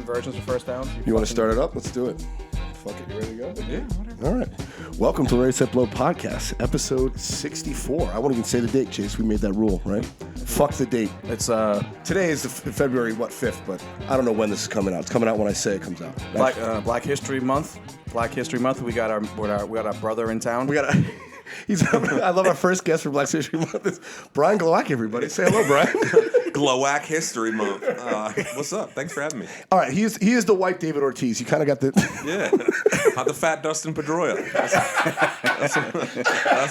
versions of first down. You want to start it up? Let's do it. Fuck it, you ready to go? Yeah, whatever. All right. Welcome to Ready Set Blow Podcast, episode 64. I won't even say the date, Chase. We made that rule, right? Fuck the date. It's Today is the February 5th, but I don't know when this is coming out. It's coming out when I say it comes out. Black History Month. Black History Month. We got our brother in town. We got a. I love our first guest for Black History Month. It's Brian Glowacki, everybody. Say hello, Brian. Glowack History Month. What's up? Thanks for having me. All right, he is the white David Ortiz. You kind of got the... Yeah. The fat Dustin Pedroia. That's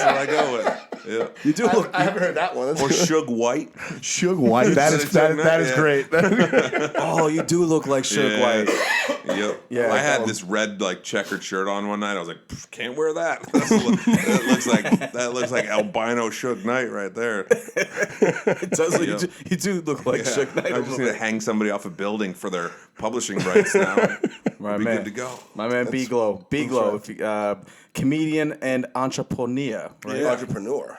what I go with. Yeah. You do look... I haven't heard that one. Or Suge White. Suge White. That is great. Oh, you do look like Suge White. Yep. Yeah. I had this red checkered shirt on one night. I was like, can't wear that. That looks like albino Suge Knight right there. It does. Yep. You do look like Suge Knight. I'm just going to hang somebody off a building for their publishing rights now. My be man. Good to go. My man, BGlow. BGlow. Comedian and entrepreneur. Right? Yeah.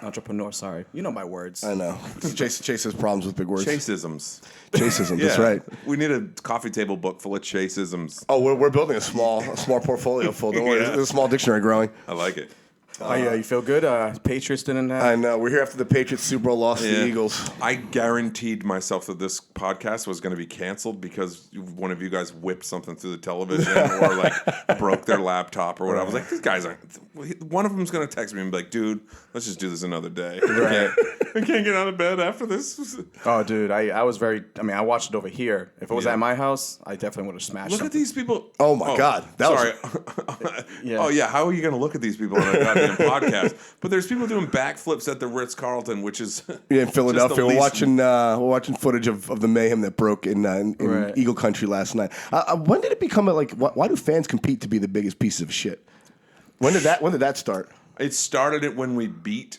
Entrepreneur, sorry. You know my words. I know. Chase has problems with big words. Chaseisms. Chaseisms, that's right. We need a coffee table book full of chaseisms. Oh, we're building a small portfolio full. Don't worry, there's a small dictionary growing. I like it. You feel good? Patriots didn't have... I know. We're here after the Patriots Super Bowl lost to the Eagles. I guaranteed myself that this podcast was going to be canceled because one of you guys whipped something through the television or broke their laptop or whatever. I was like, these guys aren't... One of them's going to text me and be like, dude, let's just do this another day. Right. I can't get out of bed after this. Oh, dude, I was very... I mean, I watched it over here. If it was at my house, I definitely would have smashed Look something. at these people. Oh, my God. Sorry. Yeah. Oh, yeah. How are you going to look at these people on a goddamn podcast? But there's people doing backflips at the Ritz-Carlton, which is... Yeah, in Philadelphia. We're watching footage of the mayhem that broke in Right. Eagle Country last night. When did it become why do fans compete to be the biggest pieces of shit? When did that start? It started when we beat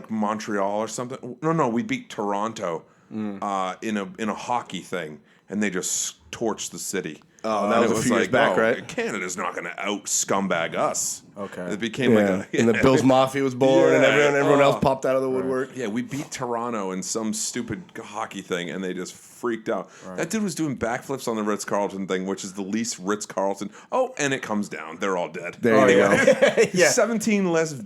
Montreal or something. No, we beat Toronto in a hockey thing, and they just torched the city. Oh, that was a few years back, right? Canada's not going to out scumbag us. Okay. It became and the Bills Mafia was born, and everyone else popped out of the woodwork. Yeah, we beat Toronto in some stupid hockey thing, and they just freaked out. Right. That dude was doing backflips on the Ritz-Carlton thing, which is the least Ritz-Carlton. Oh, and it comes down. They're all dead. There you go. Yeah. 17 less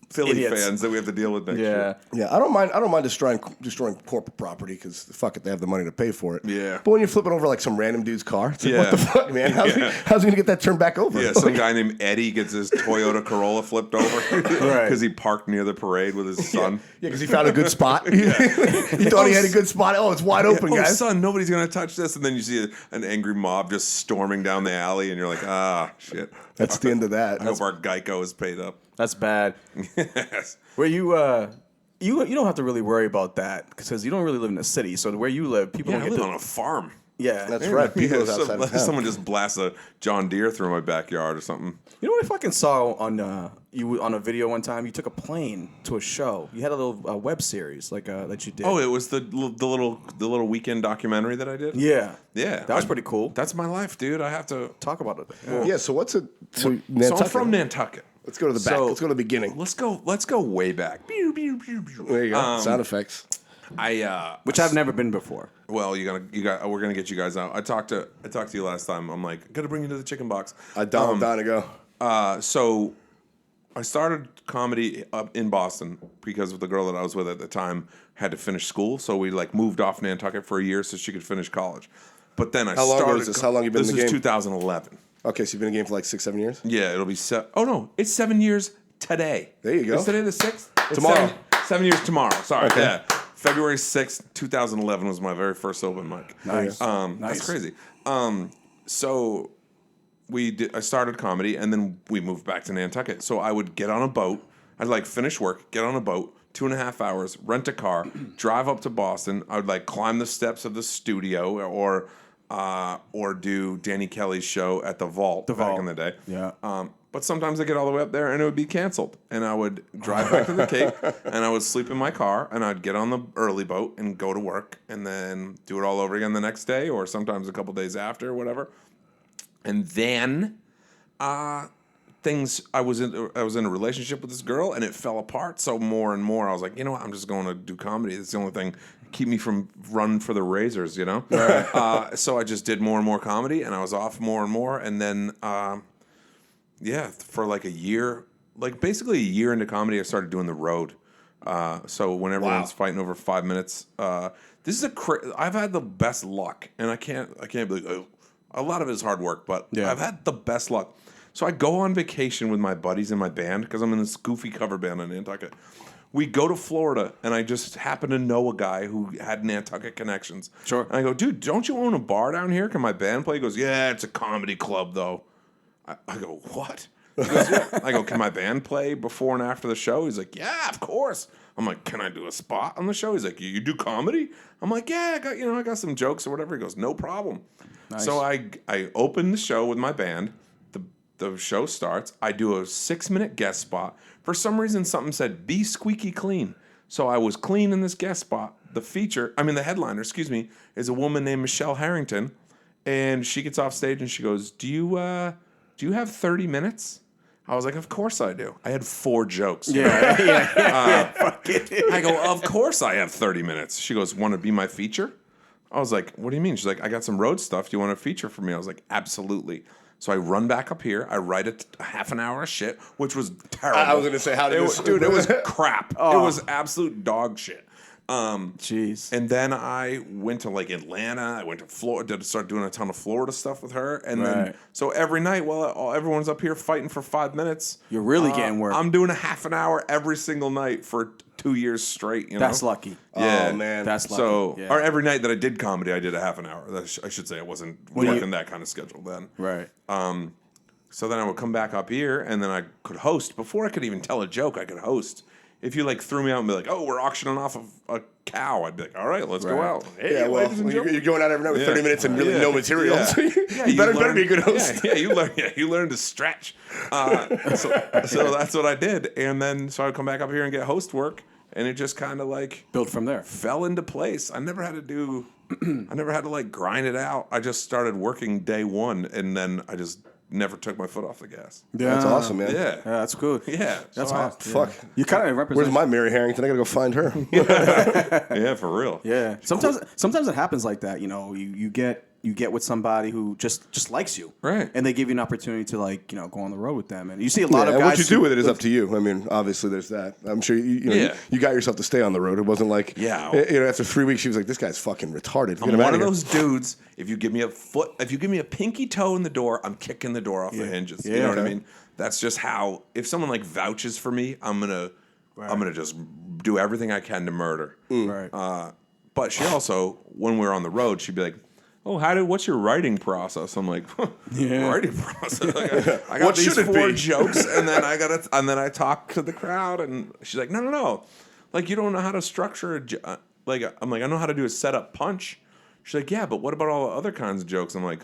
Philly Idiots. fans that we have to deal with next year. Yeah, I don't mind destroying corporate property because fuck it, they have the money to pay for it. Yeah. But when you're flipping over some random dude's car, it's like, what the fuck, man? How's he gonna get that turned back over? Yeah, some guy named Eddie gets his Toyota Corolla flipped over because he parked near the parade with his son. Yeah, because he found a good spot. He thought he had a good spot. Oh, it's wide open, guys. Son, nobody's gonna touch this. And then you see an angry mob just storming down the alley, and you're like, shit. That's the end of that. I hope our Geico is paid up. That's bad. Yes. Where you don't have to really worry about that because you don't really live in a city. So where you live, people don't I get live to... on a farm. Yeah. That's right. People's outside of town. Someone just blasts a John Deere through my backyard or something. You know what I fucking saw on a video one time? You took a plane to a show. You had a little web series that you did. Oh, it was the little weekend documentary that I did. Yeah. That was pretty cool. That's my life, dude. I have to Talk about it. Yeah. So what's it? So I'm from Nantucket. Let's go to the back. Let's go to the beginning. Let's go way back. There you go. Sound effects. Which I've never been before. Well, we're gonna get you guys out. I talked to you last time. I'm like, gotta bring you to the chicken box. I'm down to go. So I started comedy up in Boston because of the girl that I was with at the time had to finish school. So we moved off Nantucket for a year so she could finish college. But then How long was this? How long you been in the game? This is 2011. Okay, so you've been in the game for 6-7 years? Yeah, it'll be it's 7 years today. There you go. Is today the 6th? Tomorrow. 7 years tomorrow. Sorry. Okay. Yeah. February 6th, 2011 was my very first open mic. Nice. That's crazy. So I started comedy, and then we moved back to Nantucket. So I would get on a boat. I'd finish work, get on a boat, 2.5 hours, rent a car, drive up to Boston. I would climb the steps of the studio or do Danny Kelly's show at the Vault back in the day. Yeah. But sometimes I get all the way up there and it would be canceled. And I would drive back to the Cape and I would sleep in my car and I'd get on the early boat and go to work and then do it all over again the next day or sometimes a couple days after, whatever. And then I was in a relationship with this girl and it fell apart. So more and more, I was like, you know what? I'm just going to do comedy. It's the only thing keep me from running for the razors, you know? Right. So I just did more and more comedy and I was off more and more. And then, for like a year, like basically a year into comedy, I started doing the road. So when everyone's fighting over 5 minutes, this is I've had the best luck, and I can't believe a lot of it is hard work, but I've had the best luck. So I go on vacation with my buddies in my band because I'm in this goofy cover band in Nantucket. We go to Florida, and I just happen to know a guy who had Nantucket connections. Sure. And I go, dude, don't you own a bar down here? Can my band play? He goes, yeah, it's a comedy club, though. I go, what? He goes, yeah. I go, can my band play before and after the show? He's like, yeah, of course. I'm like, can I do a spot on the show? He's like, you do comedy? I'm like, yeah, I got some jokes or whatever. He goes, no problem. Nice. So I open the show with my band. The show starts. I do a 6-minute guest spot. For some reason, something said, be squeaky clean. So I was clean in this guest spot. The headliner, is a woman named Michelle Harrington. And she gets off stage and she goes, do you have 30 minutes? I was like, of course I do. I had 4 jokes. I go, of course I have 30 minutes. She goes, want to be my feature? I was like, what do you mean? She's like, I got some road stuff. Do you want a feature for me? I was like, absolutely. So I run back up here. I write a half an hour of shit, which was terrible. I was going to say, how did this... Dude, it was crap. Oh. It was absolute dog shit. Jeez. And then I went to like Atlanta. I went to Florida to start doing a ton of Florida stuff with her. And then, so every night while everyone's up here fighting for 5 minutes, you're really getting work. I'm doing a half an hour every single night for 2 years straight. You know? That's lucky. Yeah. Oh man, that's lucky. So, or every night that I did comedy, I did a half an hour. I should say I wasn't working that kind of schedule then. Right. So then I would come back up here, and then I could host. Before I could even tell a joke, I could host. If you like threw me out and be like, "Oh, we're auctioning off a cow," I'd be like, "All right, let's go out." Hey, you're going out every night with 30 minutes and really no material. So you better be a good host. You learn to stretch. So that's what I did, and then so I'd come back up here and get host work, and it just kind of like built from there, fell into place. I never had to like grind it out. I just started working day one, and then I just never took my foot off the gas. Yeah, that's awesome, man. Yeah, that's good. Yeah, that's awesome. Fuck, you kind of represent. Where's my Mary Harrington? I gotta go find her. Yeah, for real. Yeah, sometimes it happens like that. You know, you get with somebody who just likes you, right? And they give you an opportunity to go on the road with them. And you see a lot of guys. What you do with it is up to you. I mean, obviously, there's that. I'm sure you got yourself to stay on the road. It wasn't like after 3 weeks, she was like, "This guy's fucking retarded." I'm one of those dudes. If you give me a pinky toe in the door, I'm kicking the door off the hinges. You know what I mean? That's just how. If someone like vouches for me, I'm gonna just do everything I can to murder. Right. But she also, when we're on the road, she'd be like, "Oh, what's your writing process?" I'm like, "Writing process? I got these 4 jokes, and then I talk to the crowd." And she's like, "No, like you don't know how to structure like." I'm like, "I know how to do a setup punch." She's like, "Yeah, but what about all the other kinds of jokes?" I'm like,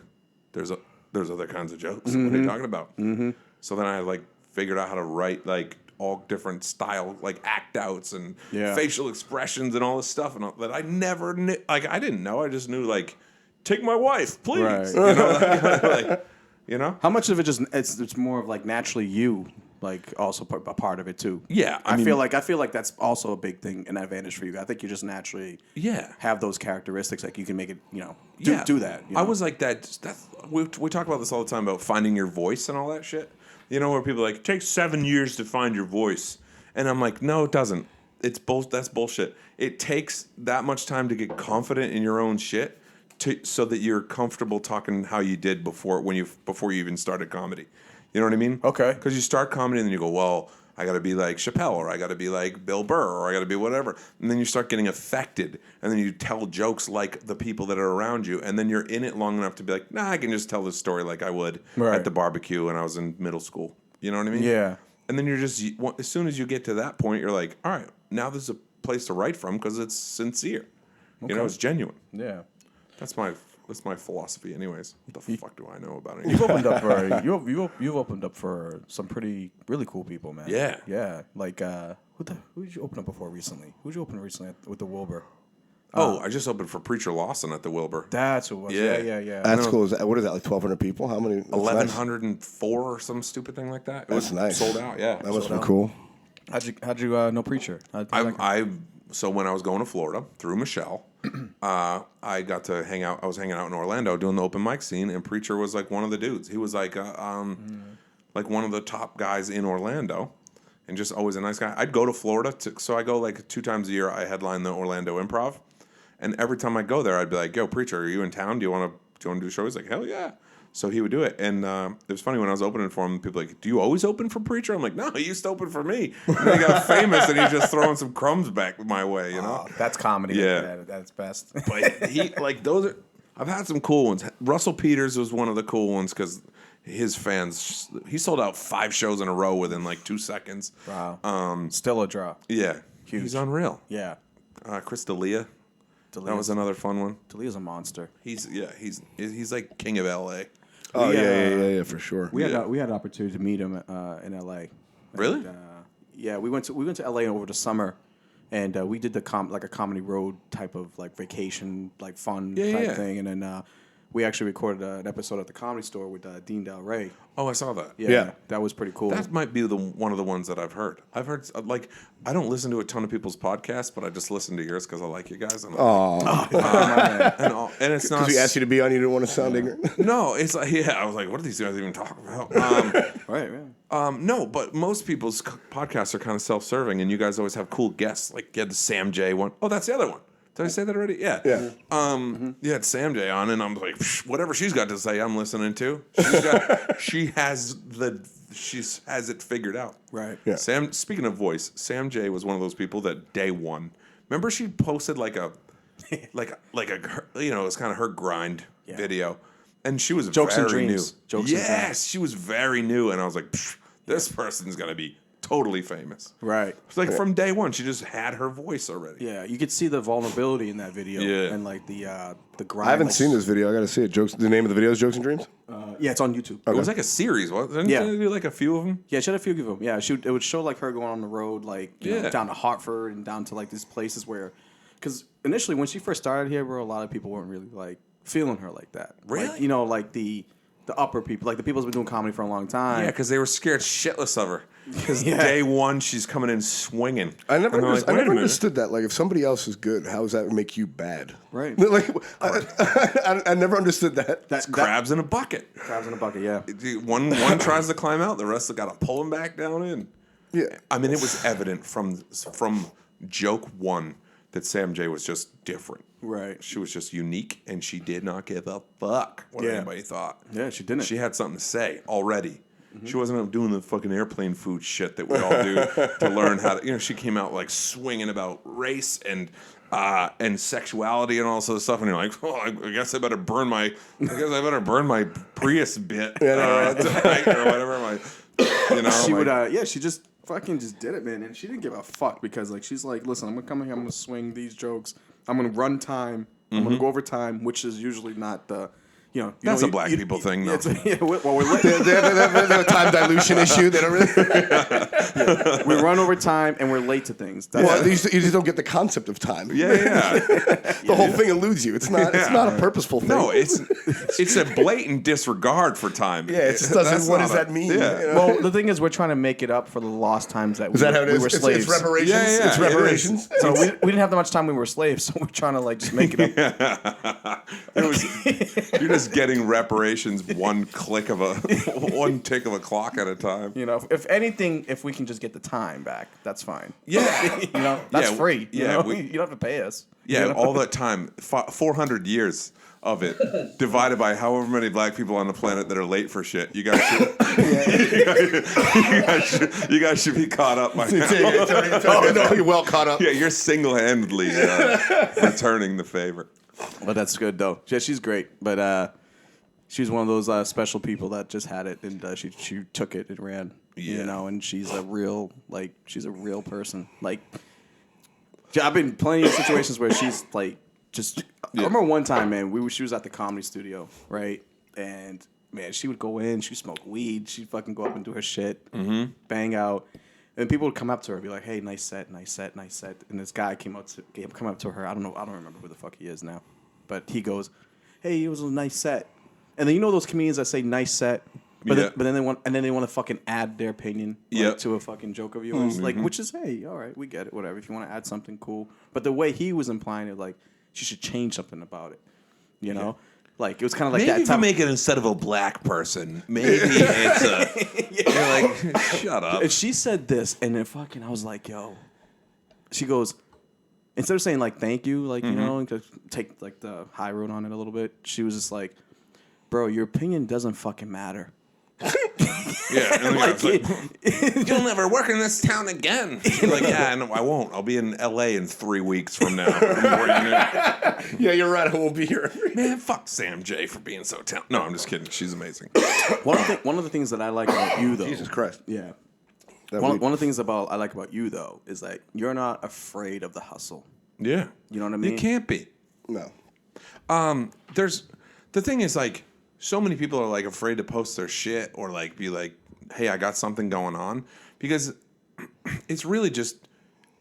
"There's other kinds of jokes. Mm-hmm. What are you talking about?" Mm-hmm. So then I figured out how to write all different style act outs and facial expressions and all this stuff that I never knew. I didn't know. I just knew take my wife, please. Right. You know? How much of it it's more of naturally you, also a part of it too. Yeah, I feel like that's also a big thing, an advantage for you. I think you just naturally have those characteristics. You can make it, do that. I was like that. We talk about this all the time about finding your voice and all that shit. You know, where people are like, it takes 7 years to find your voice, and I'm like, no, it doesn't. That's bullshit. It takes that much time to get confident in your own shit. So that you're comfortable talking how you did before you even started comedy. You know what I mean? Okay. Because you start comedy and then you go, well, I got to be like Chappelle, or I got to be like Bill Burr, or I got to be whatever. And then you start getting affected, and then you tell jokes like the people that are around you, and then you're in it long enough to be like, nah, I can just tell this story like I would at the barbecue when I was in middle school. You know what I mean? Yeah. And then as soon as you get to that point, you're like, all right, now there's a place to write from because it's sincere. Okay. You know, it's genuine. Yeah. That's my philosophy, anyways. What the fuck do I know about it? You've opened up for some really cool people, man. Yeah, yeah. Who did you open up before recently? Who'd you open recently with the Wilbur? I just opened for Preacher Lawson at the Wilbur. That's what it was. Yeah. That's cool. What is that, like 1,200 people? How many? 1,104 or some stupid thing like that. It was nice. Sold out, yeah. That must have been cool. How'd you know Preacher? So when I was going to Florida through Michelle, I got to hang out. I was hanging out in Orlando doing the open mic scene, and Preacher was like one of the dudes. He was like one of the top guys in Orlando, and just always a nice guy. I'd go to Florida, so I go like 2 times a year. I headline the Orlando Improv, and every time I go there, I'd be like, "Yo, Preacher, are you in town? Do you want to do a show?" He's like, "Hell yeah!" So he would do it, and it was funny when I was opening for him. People were like, "Do you always open for Preacher?" I'm like, "No, he used to open for me." And then he got famous, and he's just throwing some crumbs back my way, you know. That's comedy. Yeah, that's best. But those are. I've had some cool ones. Russell Peters was one of the cool ones because his fans. He sold out 5 shows in a row within like 2 seconds. Wow. Still a draw. Yeah, Huge. He's unreal. Yeah. Chris D'Elia. That was another fun one. D'Elia's a monster. He's like king of LA. Oh yeah, for sure. We had an opportunity to meet him in LA. Really? Yeah, we went to LA over the summer, and we did a comedy road type of like vacation, like fun type thing, and then we actually recorded an episode at the Comedy Store with Dean Del Rey. Oh, I saw that. Yeah, that was pretty cool. That might be one of the ones that I've heard. I've heard like I don't listen to a ton of people's podcasts, but I just listen to yours because I like you guys. And it's not because we asked you to be on, you didn't want to sound ignorant. No, it's like I was like, what are these guys even talking about? Right. Yeah. No, but most people's podcasts are kind of self-serving, and you guys always have cool guests. Like you had the Sam J one. Oh, that's the other one. Did I say that already? Yeah. You had Sam J on, and I'm like, whatever she's got to say, I'm listening to. She has it figured out. Right. Yeah. Speaking of voice, Sam J was one of those people that day one. Remember, she posted like a it was kind of her grind video, and she was Jokes very and dreams. new. Yes, she was very new, and I was like, this person's gonna be totally famous. Right. It's like from day one, she just had her voice already. Yeah, you could see the vulnerability in that video. Yeah. And like the grind. I haven't seen this video. I got to see it. The name of the video is Jokes and Dreams? Yeah, it's on YouTube. It was like a series, wasn't it? Didn't she do like a few of them? Yeah, she had a few of them. Yeah, it would show like her going on the road, like you know, down to Hartford and down to like these places where, because initially when she first started here, bro, a lot of people weren't really like feeling her like that. Really? Like, you know, like the upper people, like the people who've been doing comedy for a long time. Yeah, because they were scared shitless of her. Because day one, she's coming in swinging. I never understood that. Like, if somebody else is good, how does that make you bad? Right. Like, I never understood that. That's crabs in a bucket. Crabs in a bucket, yeah. One tries to climb out, the rest have got to pull him back down in. Yeah. I mean, it was evident from joke one that Sam J was just different. Right. She was just unique, and she did not give a fuck what anybody thought. Yeah, she didn't. She had something to say already. Mm-hmm. She wasn't doing the fucking airplane food shit that we all do to learn how to. You know, she came out like swinging about race and sexuality and all this other stuff, and you're like, oh, I guess I better burn my Prius bit tonight or whatever. She just fucking just did it, man, and she didn't give a fuck because like she's like, listen, I'm gonna come here, I'm gonna swing these jokes, I'm gonna run time, I'm gonna go over time, which is usually not the. That's a black people thing, though. We're they have a time dilution issue. They don't really. We run over time and we're late to things. You just don't get the concept of time. Yeah. The whole thing eludes you. It's not. It's not a purposeful thing. No, it's a blatant disregard for time. Yeah, it just doesn't. What does that mean? Yeah. You know? Well, the thing is, we're trying to make it up for the lost times that we were slaves. It's reparations. Yeah, it's reparations. So we didn't have that much time when we were slaves, so we're trying to like just make it up. You're just getting reparations one tick of a clock at a time. You know, if anything, if we can just get the time back, that's fine. Yeah, that's free. Yeah, you don't have to pay us. Yeah, all that time, 400 years of it, divided by however many black people on the planet that are late for shit. You guys should be caught up by now. Oh no, you're well caught up. Yeah, you're single-handedly returning the favor. But that's good though. Yeah, she's great. But she's one of those special people that just had it and she took it and ran. Yeah. You know, and she's a real person. Like, I've been plenty of situations where she's like just. I remember one time, man. She was at the Comedy Studio, right? And man, she would go in, she'd smoke weed, she'd fucking go up and do her shit, bang out. And people would come up to her and be like, "Hey, nice set, nice set, nice set." And this guy come up to her. I don't remember who the fuck he is now, but he goes, "Hey, it was a nice set." And then those comedians that say "nice set," but then they want to fucking add their opinion to a fucking joke of yours, like, which is, hey, all right, we get it, whatever. If you want to add something, cool. But the way he was implying it, like, she should change something about it, you know. Like, it was kind of like maybe that. If you make it instead of a black person, maybe it's a. You're like, shut up. And she said this, and then fucking, I was like, yo. She goes, instead of saying like thank you, like to take like the high road on it a little bit, she was just like, bro, your opinion doesn't fucking matter. Yeah, and like, you'll never work in this town again. You're like, yeah, no, I won't. I'll be in L.A. in 3 weeks from now. Yeah, you're right. I won't be here. Man, fuck Sam J for being so talented. No, I'm just kidding. She's amazing. One of the things that I like about you, though. Jesus Christ. Yeah. One of the things I like about you, though, is that you're not afraid of the hustle. Yeah. You know what I mean? You can't be. No. The thing is, like, so many people are like afraid to post their shit or like be like, hey, I got something going on, because it's really just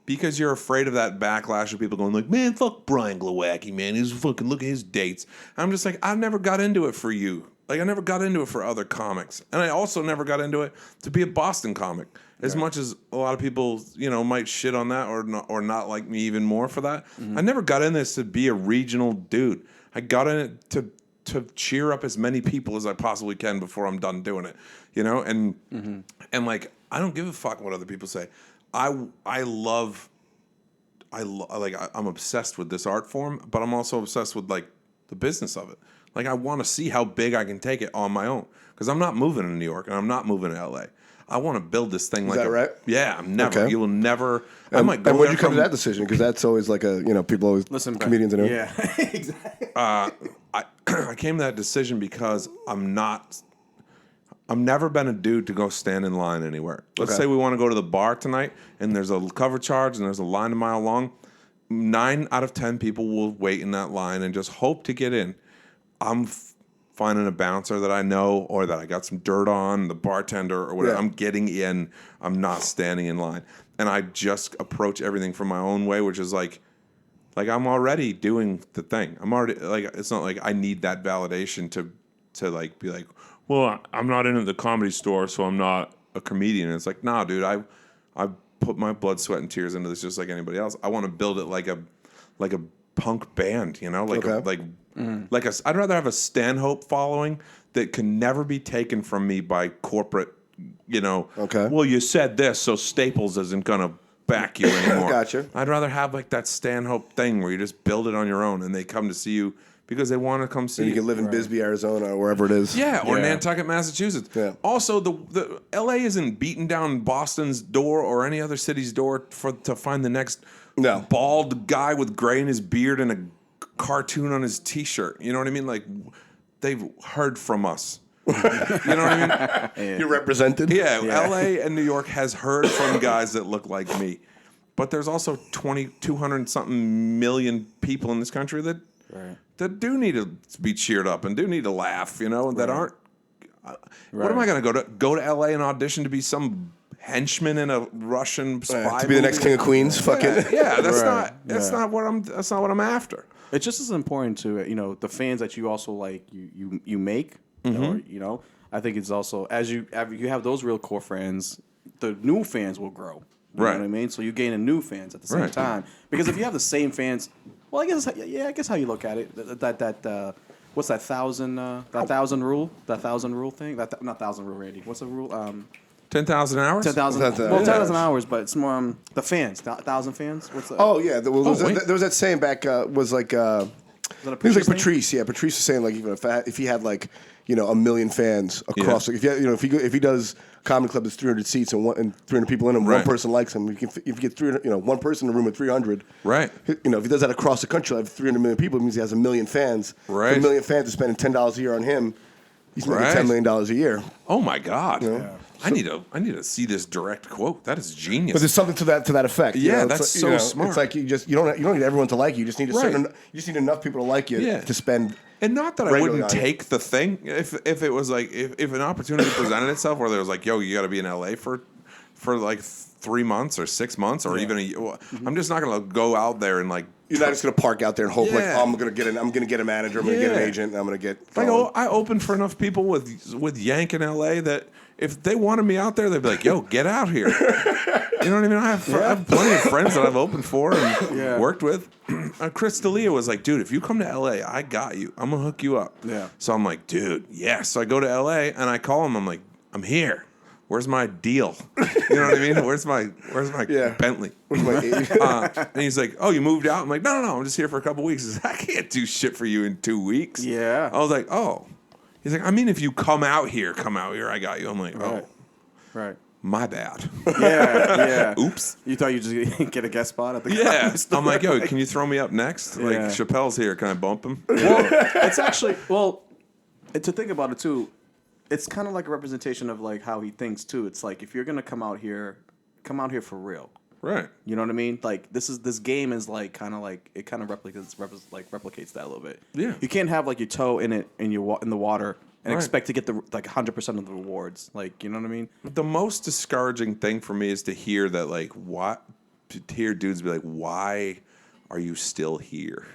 because you're afraid of that backlash of people going like, man, fuck Brian Glowacki, man, he's fucking, look at his dates. I'm just like, I never got into it for you. Like, I never got into it for other comics, and I also never got into it to be a Boston comic. As much as a lot of people, might shit on that or not like me even more for that, I never got in this to be a regional dude. I got in it to cheer up as many people as I possibly can before I'm done doing it, and like, I don't give a fuck what other people say. I'm obsessed with this art form, but I'm also obsessed with like the business of it. Like, I want to see how big I can take it on my own, because I'm not moving to New York and I'm not moving to LA. I want to build this thing. Is that right? Yeah, I'm never. Okay. You will never. And when you come to that decision, because that's always like people always listen, comedians and yeah, exactly. I came to that decision because I'm never been a dude to go stand in line anywhere. Let's say we want to go to the bar tonight, and there's a cover charge, and there's a line a mile long. 9 out of 10 people will wait in that line and just hope to get in. I'm finding a bouncer that I know or that I got some dirt on, the bartender or whatever. Yeah. I'm getting in. I'm not standing in line. And I just approach everything from my own way, which is like I'm already doing the thing. I'm already, like, it's not like I need that validation to like be like, well, I'm not in at the Comedy Store, so I'm not a comedian. And it's like, nah, dude, I put my blood, sweat, and tears into this just like anybody else. I want to build it like a punk band, I'd rather have a Stanhope following that can never be taken from me by corporate, well, you said this, so Staples isn't going to back you anymore. Gotcha. I'd rather have like that Stanhope thing where you just build it on your own and they come to see you because they want to come see you. You can live in Bisbee, Arizona, or wherever it is. Yeah, or Nantucket, Massachusetts. Yeah. Also, the LA isn't beating down Boston's door or any other city's door to find the next bald guy with gray in his beard and a cartoon on his T-shirt. You know what I mean? Like, they've heard from us. You know what I mean? You're represented? Yeah, LA and New York has heard from guys that look like me. But there's also 200-something million people in this country that do need to be cheered up and do need to laugh, that aren't. What am I going to go to LA and audition to be some henchman in a Russian spy to be the next King of Queens? Yeah, that's not what I'm after. It's just as important to the fans that you also like you make. Or, I think it's also as you have those real core fans, the new fans will grow. You know what I mean? So you gain a new fans at the same time. Because if you have the same fans, well, I guess how you look at it. That what's that 1,000 rule? That 1,000 rule thing? Not 1,000 rule, Randy. What's the rule? 10,000 hours? 10,000. Well, 10,000 hours, but it's more the fans. 1,000 fans. What's that? Oh yeah, there was that saying back. Was like. It was like Patrice. Yeah, Patrice was saying like even if he had like 1 million fans across, if he does comedy club that's 300 seats and 300 people in them, one person likes him. If you get 300, one person in a room with 300, right? If he does that across the country, like 300 million people, it means he has 1 million fans. Right, if 1 million fans are spending $10 a year on him. He's making $10 million a year. Oh my God! Yeah. I need to see this direct quote. That is genius. But there's something to that effect. Yeah, that's so smart. It's like you don't need everyone to like you. You just need you just need enough people to like you to spend. And not that I wouldn't take the thing if it was like if an opportunity presented itself where there was like, yo, you got to be in LA for for like 3 months or 6 months or even a year. I'm just not going to go out there and like. You're not just going to park out there and hope like, oh, I'm going to get a manager, I'm going to get an agent, and I'm going to get. I opened for enough people with Yank in LA that if they wanted me out there, they'd be like, "Yo, get out here." You know what I mean? I have plenty of friends that I've opened for and worked with. Chris D'Elia was like, "Dude, if you come to LA, I got you. I'm gonna hook you up." Yeah. So I'm like, "Dude, yes." So I go to LA and I call him. I'm like, "I'm here. Where's my deal?" You know what I mean? Where's my Bentley? Where's my agent? And he's like, "Oh, you moved out?" I'm like, "No. I'm just here for a couple weeks." He's like, "I can't do shit for you in 2 weeks." Yeah. I was like, "Oh." He's like, "I mean, if you come out here, I got you." I'm like, "Oh, right. My bad." Yeah. Oops. You thought you just get a guest spot at the Yeah. store? I'm like, "Yo, can you throw me up next? Like, Chappelle's here. Can I bump him?" Well, it's actually to think about it too. It's kind of like a representation of like how he thinks too. It's like if you're gonna come out here for real. Right. You know what I mean? Like this game is like kind of like it kind of replicates that a little bit. Yeah. You can't have like your toe in it and in the water and expect to get the like 100% of the rewards. Like, you know what I mean? The most discouraging thing for me is to hear that to hear dudes be like, "Why are you still here?"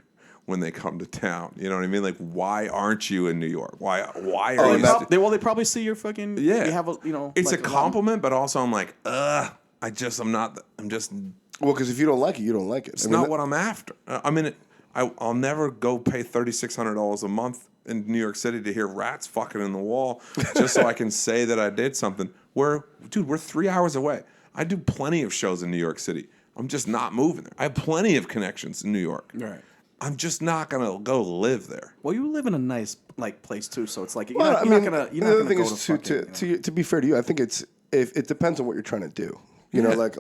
when they come to town. You know what I mean? Like, why aren't you in New York? Why are you? They probably see your fucking. Yeah. You have It's like a compliment, but also I'm like, I'm just. Well, because if you don't like it, you don't like it. It's not what I'm after. I'll never go pay $3,600 a month in New York City to hear rats fucking in the wall just so I can say that I did something. We're 3 hours away. I do plenty of shows in New York City. I'm just not moving there. I have plenty of connections in New York. Right. I'm just not gonna go live there. Well, you live in a nice place too, so it's like you're Well, not gonna. You're not gonna go is to be fair to you, I think it depends on what you're trying to do. You know, like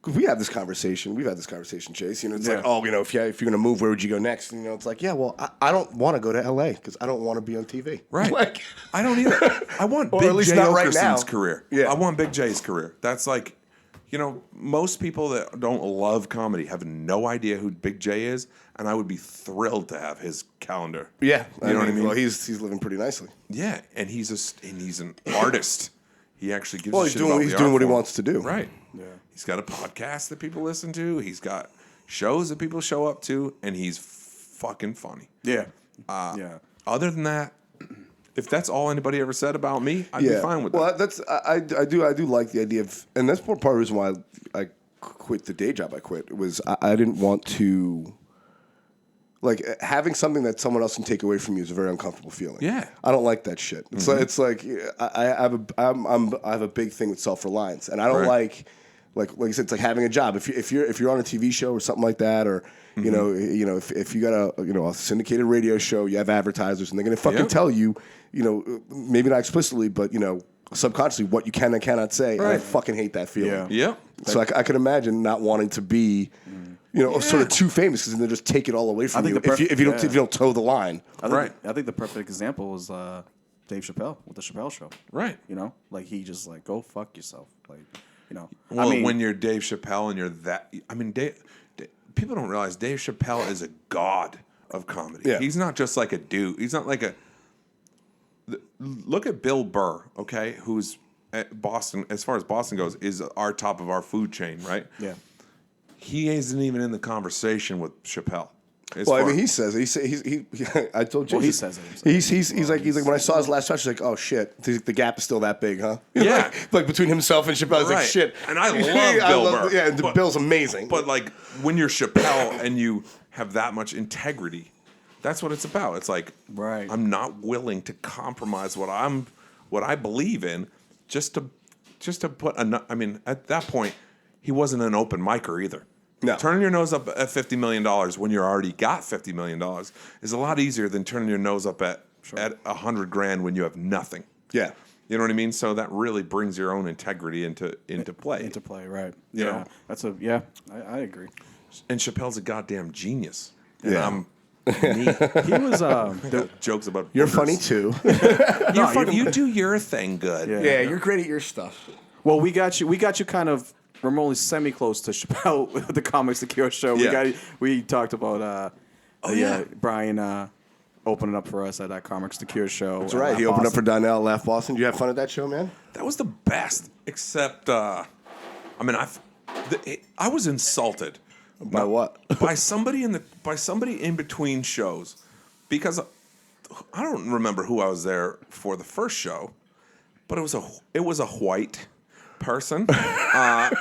cause we have this conversation. We've had this conversation, Chase. You know, it's like, oh, if you're gonna move, where would you go next? And, it's like, yeah, well, I don't want to go to LA because I don't want to be on TV. Right. Like, I don't either. I want Big at least J. not right now. Okerson's career. Yeah. I want Big J's career. That's like, most people that don't love comedy have no idea who Big J is, and I would be thrilled to have his calendar. Yeah, you know what I mean. Well, he's living pretty nicely. Yeah, and he's an artist. He actually gives. Well, he's doing what he wants to do. Right. Yeah. He's got a podcast that people listen to. He's got shows that people show up to, and he's fucking funny. Yeah. Other than that, if that's all anybody ever said about me, I'd be fine with that. Well, that's I do like the idea of, and that's part of the reason why I quit the day job. I quit was I didn't want to. Like, having something that someone else can take away from you is a very uncomfortable feeling. Yeah, I don't like that shit. It's like I have a big thing with self-reliance, and I don't like you said, it's like having a job. If you're on a TV show or something like that, or if you got a syndicated radio show, you have advertisers, and they're gonna fucking tell you, maybe not explicitly, but subconsciously what you can and cannot say. Right. And I fucking hate that feeling. Yeah. So I could imagine not wanting to be. Sort of too famous because then they just take it all away from you if you don't toe the line. I think the perfect example was Dave Chappelle with the Chappelle Show. Right. Like he just like go fuck yourself. Like Well, when you're Dave Chappelle and you're that, Dave, people don't realize Dave Chappelle is a god of comedy. Yeah. He's not just like a dude. He's not like look at Bill Burr, okay, who's at Boston. As far as Boston goes, is our top of our food chain, right? Yeah. He isn't even in the conversation with Chappelle. He says he I told you. Well, he says it himself. He's like when I saw his last touch, he's like, oh shit, the gap is still that big, huh? Yeah, like between himself and Chappelle, I was like, shit. And I love Bill Burr. Yeah, Bill's amazing. But like when you're Chappelle and you have that much integrity, that's what it's about. It's like, I'm not willing to compromise what I believe in just to put. At that point, he wasn't an open micer either. No. Turning your nose up at $50 million when you already got $50 million is a lot easier than turning your nose up at $100,000 when you have nothing. Yeah. You know what I mean? So that really brings your own integrity into play. Into play, right? Yeah. I agree. And Chappelle's a goddamn genius. And I'm neat. He was jokes about you're boogers. funny too. You're funny. You do your thing good. Yeah, you're great at your stuff. Well, we got you kind of. We're only semi-close to Chappelle with the Comics the Cure show. Yeah. We talked about Brian opening up for us at that Comics the Cure show. That's right. He opened up for Donnell, Laugh Boston. Did you have fun at that show, man? That was the best, except, I was insulted. By what? by somebody in between shows, because I don't remember who I was there for the first show, but it was a white person. Extra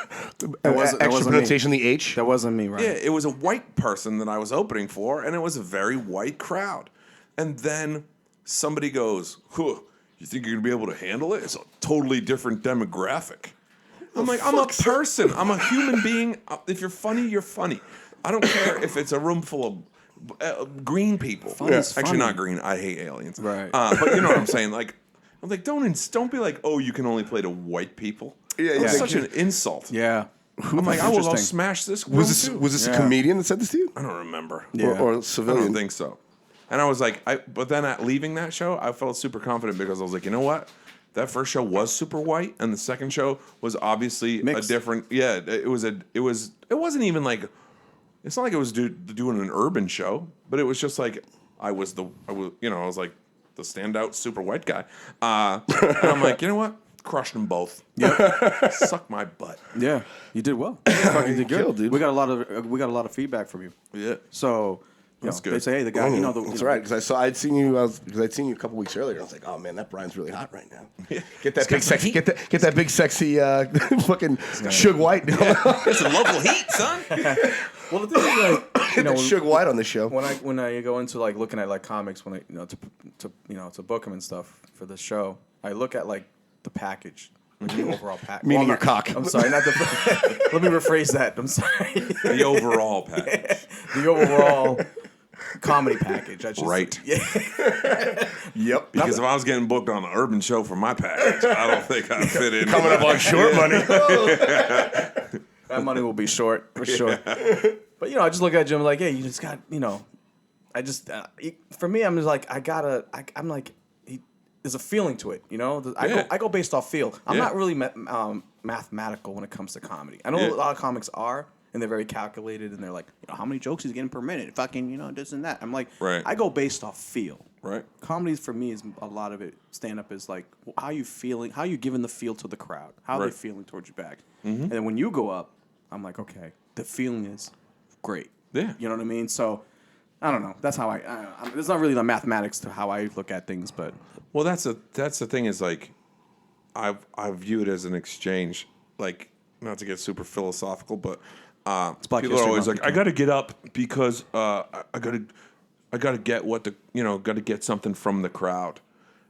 pronunciation, the H? That wasn't me, right? Yeah, it was a white person that I was opening for, and it was a very white crowd. And then somebody goes, "Huh, you think you're gonna be able to handle it? It's a totally different demographic." I'm like, I'm a person. I'm a human being. If you're funny, you're funny. I don't care if it's a room full of green people. Actually, not green. I hate aliens. Right. But you know what I'm saying? Like, I'm like, don't be like, oh, you can only play to white people. Yeah. It's such an insult. Yeah. I'm like, I will go smash this. Was this a comedian that said this to you? I don't remember. Yeah. Or civilian? I don't think so. And I was like, but then at leaving that show, I felt super confident because I was like, you know what? That first show was super white, and the second show was obviously mixed. a different. Yeah, it wasn't even like. It's not like it was doing an urban show, but it was just like I was like the standout super white guy. And I'm like, you know what? Crushed them both. Yep. Suck my butt. Yeah, you did well. You did good, killed, dude. We got a lot of feedback from you. Yeah. So That's good. They say, hey, the guy, That's right. Because I'd seen you a couple weeks earlier. I was like, oh man, that Brian's really hot right now. Get that big sexy, get that big sexy, fucking Suge White. Get some local heat, son. Well, the thing is, like, Suge White on the show. when I go into like looking at like comics, when I to book them and stuff for the show, I look at like the package. The overall package. Meaning your cock. I'm sorry, not the. Let me rephrase that. I'm sorry. The overall package. The overall comedy package. Right. Yeah. Yep. Because if I was getting booked on an urban show for my package, I don't think I'd fit in. Coming up on short money. That money will be short for sure. But I just look at Jim like, hey, you just got, I just for me, I'm just like, I'm like. There's a feeling to it, I go based off feel. I'm not really mathematical when it comes to comedy. I know a lot of comics are, and they're very calculated, and they're like, how many jokes he's getting per minute, fucking, this and that. I'm like, I go based off feel. Right. Comedy for me is a lot of it. Stand up is like, how you feeling, how you giving the feel to the crowd, how they feeling towards your back, and then when you go up, I'm like, okay, the feeling is great. Yeah. You know what I mean? So. I don't know. That's how it's not really the mathematics to how I look at things, but well, that's the thing is like, I view it as an exchange. Like, not to get super philosophical, but people are always like, I got to get up because I got to get got to get something from the crowd,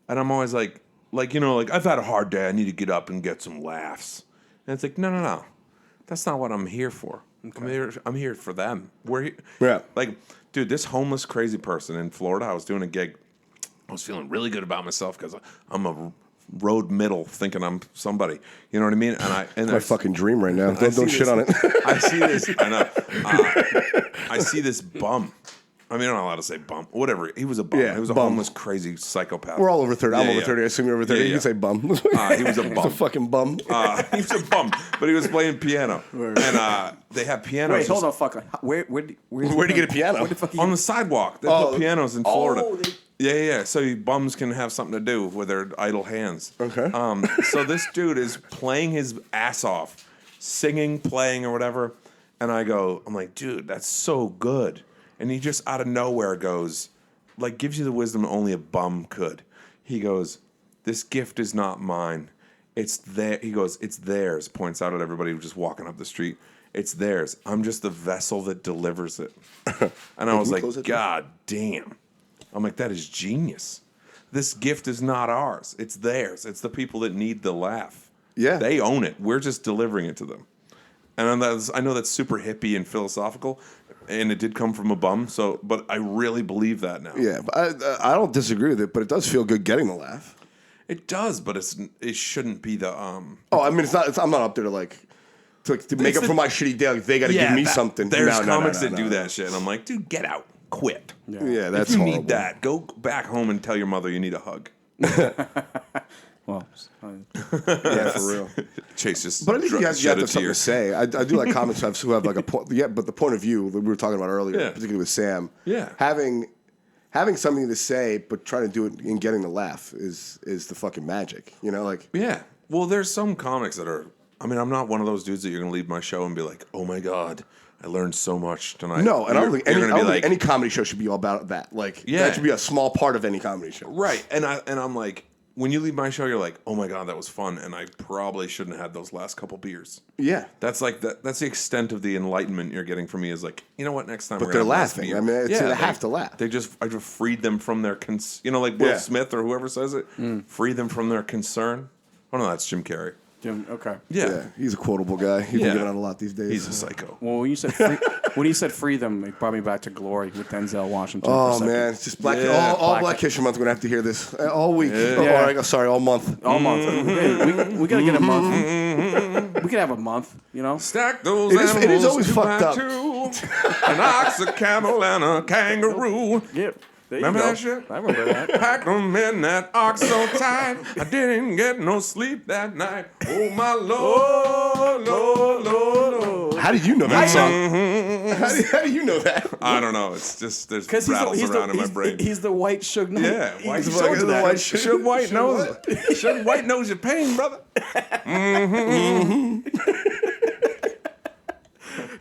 and I'm always like I've had a hard day. I need to get up and get some laughs, and it's like no, that's not what I'm here for. Okay. I'm here for them. Like. Dude, this homeless crazy person in Florida, I was doing a gig. I was feeling really good about myself because I'm a road middle thinking I'm somebody. You know what I mean? And my fucking dream right now. Don't shit on it. I see this. I know. I see this bum. I mean, I'm not allowed to say bum. Whatever. He was a bum. Yeah, he was a homeless, crazy psychopath. We're all over 30. I'm over 30. I assume you're over 30. You can say bum. He was a bum. He's a fucking bum. He was a bum, but he was playing piano. And they have pianos. Wait, hold on, fuck. Where'd you get a piano? On the sidewalk. They put pianos in Florida. Yeah. So bums can have something to do with their idle hands. Okay. So this dude is playing his ass off, singing, playing, or whatever. And I'm like, dude, that's so good. And he just out of nowhere goes, like, gives you the wisdom only a bum could. He goes, this gift is not mine. It's there. He goes, it's theirs. Points out at everybody who's just walking up the street. It's theirs. I'm just the vessel that delivers it. And I was like, God damn. I'm like, that is genius. This gift is not ours. It's theirs. It's the people that need the laugh. Yeah. They own it. We're just delivering it to them. And I know that's super hippie and philosophical, and it did come from a bum. But I really believe that now. Yeah, but I don't disagree with it. But it does feel good getting the laugh. It does, but it shouldn't be the. Oh, I mean, it's not. I'm not up there to make up for my shitty day. Like, they got to give me something. There's comics that do that shit, and I'm like, dude, get out, quit. Yeah, that's if you horrible. need that, go back home and tell your mother you need a hug. Well, yeah, for real. Chase just. But I think you have something tear. to say. I do like comics who have like a point. Yeah, but the point of view that we were talking about earlier, particularly with Sam. Yeah. Having having something to say, but trying to do it and getting the laugh is the fucking magic. You know, like yeah. Well, there's some comics that are. I mean, I'm not one of those dudes that you're gonna leave my show and be like, oh my god, I learned so much tonight. No, and I don't think any like, comedy show should be all about that. Like, Yeah. that should be a small part of any comedy show. right. And I'm like, when you leave my show, you're like, oh my god, that was fun, and I probably shouldn't have had those last couple beers. Yeah. That's like that's the extent of the enlightenment you're getting from me. Is like, you know what? Next time, But we're they're gonna have less laughing. beer. I mean, they have to laugh. I just freed them from their like Will Yeah. Smith or whoever says it. Free them from their concern. Oh no, that's Jim Carrey. Okay. Yeah. He's a quotable guy. He's been giving out a lot these days. He's a psycho. Well, when you said free them, it brought me back to Glory with Denzel Washington. Oh man, it's just all Black History Month. We're gonna have to hear this all week. All month. All month. We gotta get a month. We could have a month. You know. Stack those It is always two fucked by up. two. An ox, a camel, and a kangaroo. Yep. There you Remember go. that shit? I remember that. Packed them in that ox so tight, I didn't get no sleep that night. Oh my Lord, Lord, Lord, Lord. How did you know that song? How do you know that? I don't know. It's just there's Because rattles around in my brain. He's the white Suge Knight. Yeah, He's White showing Suge that. White Suge White knows it. Suge White knows your pain, brother.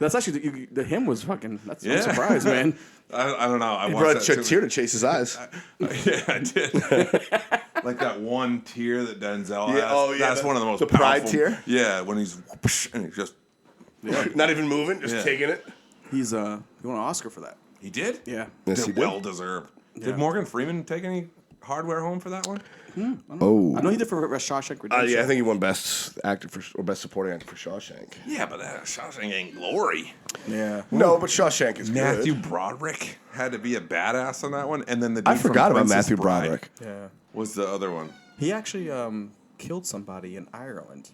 That's actually the hymn was fucking. That's Yeah. I'm surprised, man. I don't know. I He watched brought that a too. tear to chase his eyes. Yeah, I did. Like that one tear that Denzel has. oh, yeah, That's one of the most the pride powerful. tear? Yeah, when he's and he's just. Not even moving, just taking it. He's he won an Oscar for that. He did. Yeah. Yes, he did. Well deserved. Did Morgan Freeman take any hardware home for that one? Oh. I know he did for Shawshank Redemption. Yeah, I think he won Best Actor or Best Supporting Actor for Shawshank. Yeah, but that Shawshank ain't glory. Yeah. No, but Shawshank is Matthew good. Broderick had to be a badass on that one, and then the dude I forgot from about Princess Matthew Bride Broderick. Yeah. was the other one. He actually killed somebody in Ireland.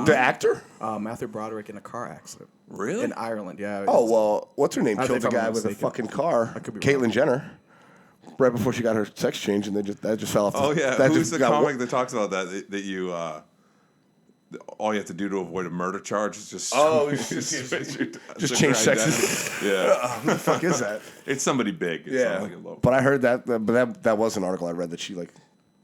The actor? Matthew Broderick in a car accident. Really? In Ireland, yeah. Oh, well, what's her name? I Killed think the I'm guy with a mistaken. fucking car. could be Caitlyn wrong. Jenner. Right before she got her sex change, and that just fell off. Oh yeah, that who's just the got comic that talks about that you all you have to do to avoid a murder charge is just just change sexes. Yeah, Who the fuck is that? it's somebody big. It's not like a low. But I heard that was an article I read that she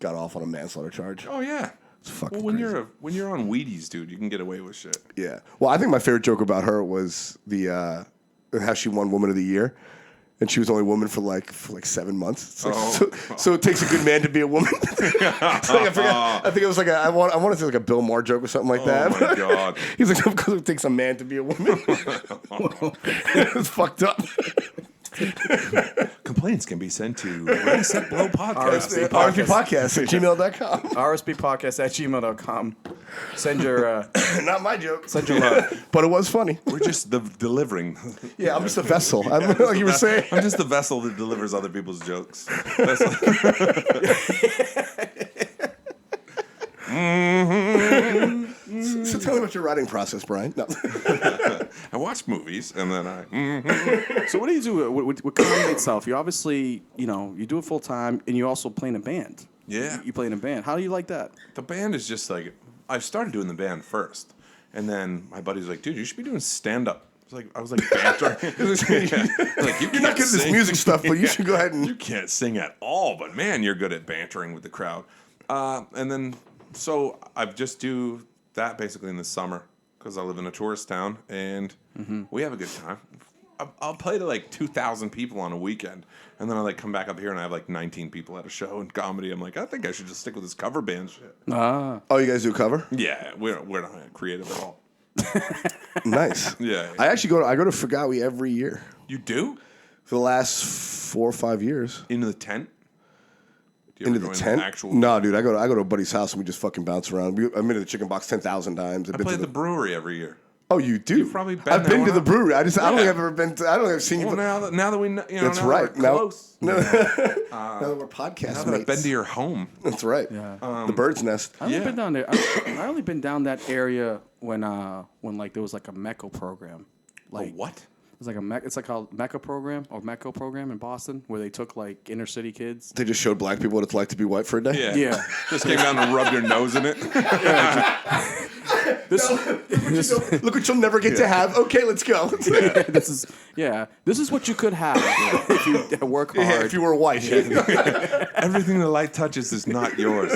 got off on a manslaughter charge. Oh yeah. It's fucking Well, crazy. when you're on Wheaties, dude, you can get away with shit. Yeah. Well, I think my favorite joke about her was the how she won Woman of the Year, and she was only a woman for like 7 months. It's like, so it takes a good man to be a woman. It's like, I think it was like I want to say like a Bill Maher joke or something like that. Oh my god. He's like, because it takes a man to be a woman. It's fucked up. Complaints can be sent to Reset Blow Podcast. RSP Podcast at gmail.com. rspodcast@gmail.com. Send your Not my joke. send your love. But it was funny. We're just delivering. Yeah, I'm just a vessel. I'm, like you were saying. I'm just the vessel that delivers other people's jokes. So tell me about your writing process, Brian. No. I watch movies and then I. So what do you do with comedy itself? You obviously, you do it full time, and you also play in a band. Yeah. You play in a band. How do you like that? The band is just like I started doing the band first, and then my buddy's like, "Dude, you should be doing stand up." I was like bantering. Like You're not good at this music stuff, but you should go ahead and. You can't sing at all, but man, you're good at bantering with the crowd. And then so I just do that basically in the summer because I live in a tourist town and we have a good time. I'll play to like 2,000 people on a weekend, and then I like come back up here and I have like 19 people at a show in comedy. I'm like, I think I should just stick with this cover band shit. Ah. Oh, you guys do cover? Yeah, we're not creative at all. Nice. Yeah. I actually go to Fagawi every year You do? for the last 4 or 5 years. Into the tent? Do you ever Into go the tent? Actual. No, dude. I go to a buddy's house and we just fucking bounce around. I've been to the Chicken Box 10,000 times. I play at the brewery every year. Oh, you do? You've probably been I've there been to when the I- brewery. I don't think Yeah. I've ever been to. I don't think I've seen you. Well, now that we know, That's now right. We're Now, close. now that we're podcast Now that I've been mates. to your home. That's right. Yeah. The bird's nest. I only Yeah. been down there. I only been down that area when like there was like a MECO program. Like What? It's like it's like a MECO program in Boston where they took like inner city kids. They just showed black people what it's like to be white for a day. Yeah. Yeah. Just came down and rubbed your nose in it. Look what you'll never get to have. Okay, let's go. This is what you could have if you work hard. Yeah, if you were white. Everything the light touches is not yours.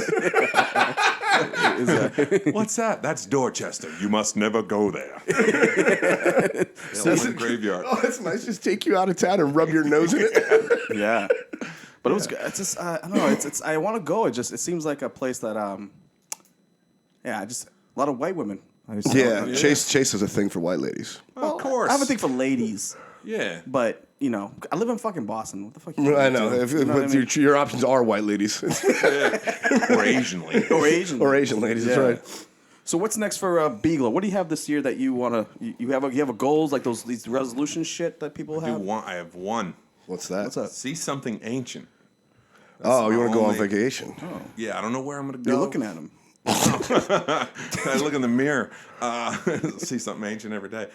What's that? That's Dorchester. You must never go there. Sylvan graveyard. Oh, that's nice. Just take you out of town and rub your nose in it. Yeah. But it was good. It's just I don't know. It's I want to go. It seems like a place that just a lot of white women. Yeah, Chase is a thing for white ladies. Of course. I have a thing for ladies. Yeah. But, I live in fucking Boston. What the fuck I know. Your options are white ladies. Or Asian ladies. Or Asian ladies, that's right. So what's next for BGlow? What do you have this year that you want to... You have a goals, like these resolution shit that people have? I have one. What's that? What's that? See something ancient. You want to go on vacation? Oh. Yeah, I don't know where I'm going to go. You're looking at him. I look in the mirror, see something ancient every day.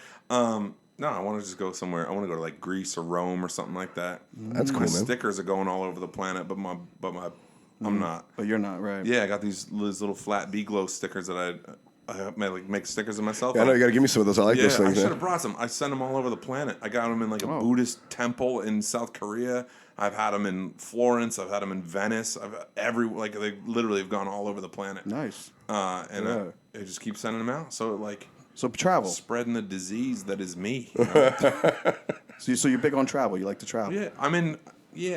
No, I want to just go somewhere. I want to go to like Greece or Rome or something like that. That's cool, my man. Stickers are going all over the planet, but I'm not. But you're not, right? Yeah, I got these little flat BGlow stickers that I make stickers of myself. Yeah, I know, you got to give me some of those. I like those things. I should have brought some. I sent them all over the planet. I got them in like a Buddhist temple in South Korea. I've had them in Florence. I've had them in Venice. They literally have gone all over the planet. Nice. I just keep sending them out. So travel. Spreading the disease that is me. So you're big on travel. You like to travel. Yeah,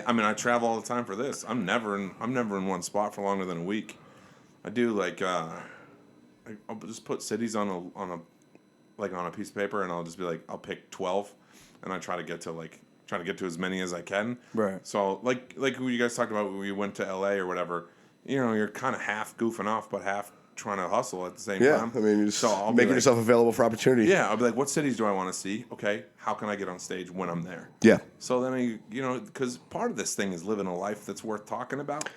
I travel all the time for this. I'm never in one spot for longer than a week. I do I'll just put cities on a piece of paper, and I'll just be like, I'll pick 12, and I try to get to as many as I can. Right. So like you guys talked about when we went to LA or whatever, you're kind of half goofing off, but half trying to hustle at the same time. Yeah, I mean, you're just making yourself available for opportunity. Yeah, I'll be like, what cities do I want to see? Okay, how can I get on stage when I'm there? Yeah. So then because part of this thing is living a life that's worth talking about.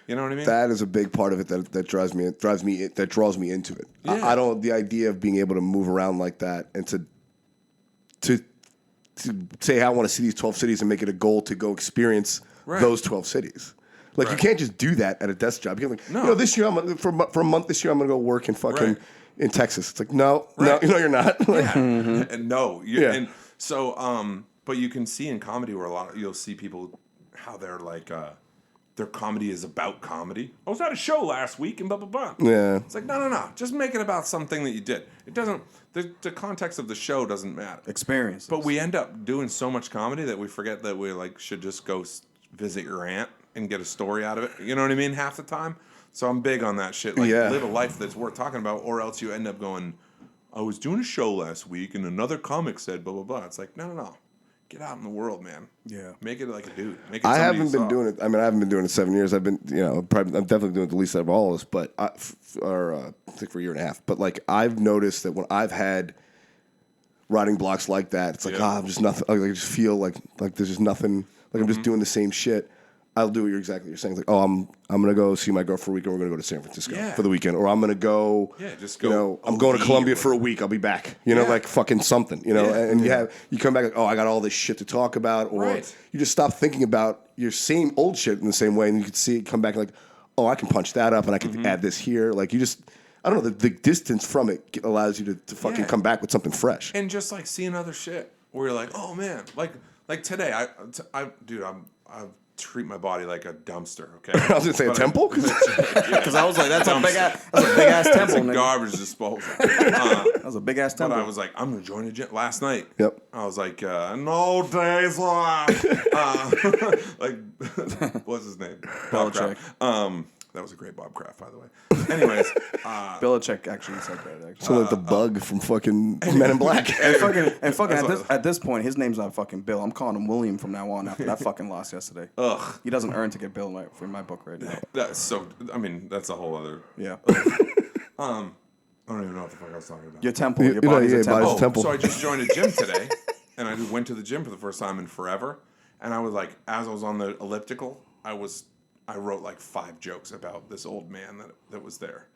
You know what I mean? That is a big part of it that draws me into it. Yeah. I don't. The idea of being able to move around like that and to say I want to see these 12 cities and make it a goal to go experience those 12 cities. Like you can't just do that at a desk job. You're like, this year for a month. This year I'm gonna go work in fucking in Texas. It's like no, you're not. And no, and so but you can see in comedy where you'll see people how they're like their comedy is about comedy. I was at a show last week and blah blah blah. Yeah, it's like no, just make it about something that you did. It doesn't. The context of the show doesn't matter. Experience. But we end up doing so much comedy that we forget that we should just go visit your aunt and get a story out of it. You know what I mean? Half the time. So I'm big on that shit. Live a life that's worth talking about, or else you end up going, I was doing a show last week and another comic said blah blah blah. It's like no. Get out in the world, man. Yeah. Make it like a dude. Make it I haven't been doing it. I mean, I haven't been doing it 7 years. I've been, I'm definitely doing it the least out of all of us, but I think for a year and a half. But I've noticed that when I've had writing blocks like that, it's like, I'm just nothing. I just feel like there's just nothing. Like I'm just doing the same shit. I'll do what you're saying. It's like, I'm gonna go see my girl for a week, and we're gonna go to San Francisco for the weekend, or I'm gonna go. Yeah, just go. I'm going to Colombia for a week. I'll be back. Like fucking something. And you come back like, I got all this shit to talk about, or you just stop thinking about your same old shit in the same way, and you can see it come back like, I can punch that up, and I can add this here. Like you just. I don't know. The distance from it allows you to fucking come back with something fresh, and just seeing other shit where you're like, oh man, like today, I treat my body like a dumpster. Okay, I was gonna say a temple because I was like, that's a big ass temple. It's a garbage disposal. That was a big ass temple. But I was like, I'm gonna join a gym last night. Yep. I was like, no days off. What's his name? Belichick. That was a great Bob Kraft, by the way. Anyways, Belichick actually said that. So like the bug from fucking Men in Black. and fucking at this point, his name's not fucking Bill. I'm calling him William from now on after that fucking loss yesterday. Ugh. He doesn't earn to get Bill in my book right now. That's a whole other. Yeah. I don't even know what the fuck I was talking about. Your temple. Your body's a temple. So I just joined a gym today, and I went to the gym for the first time in forever. And I was like, as I was on the elliptical, I wrote 5 jokes about this old man that was there.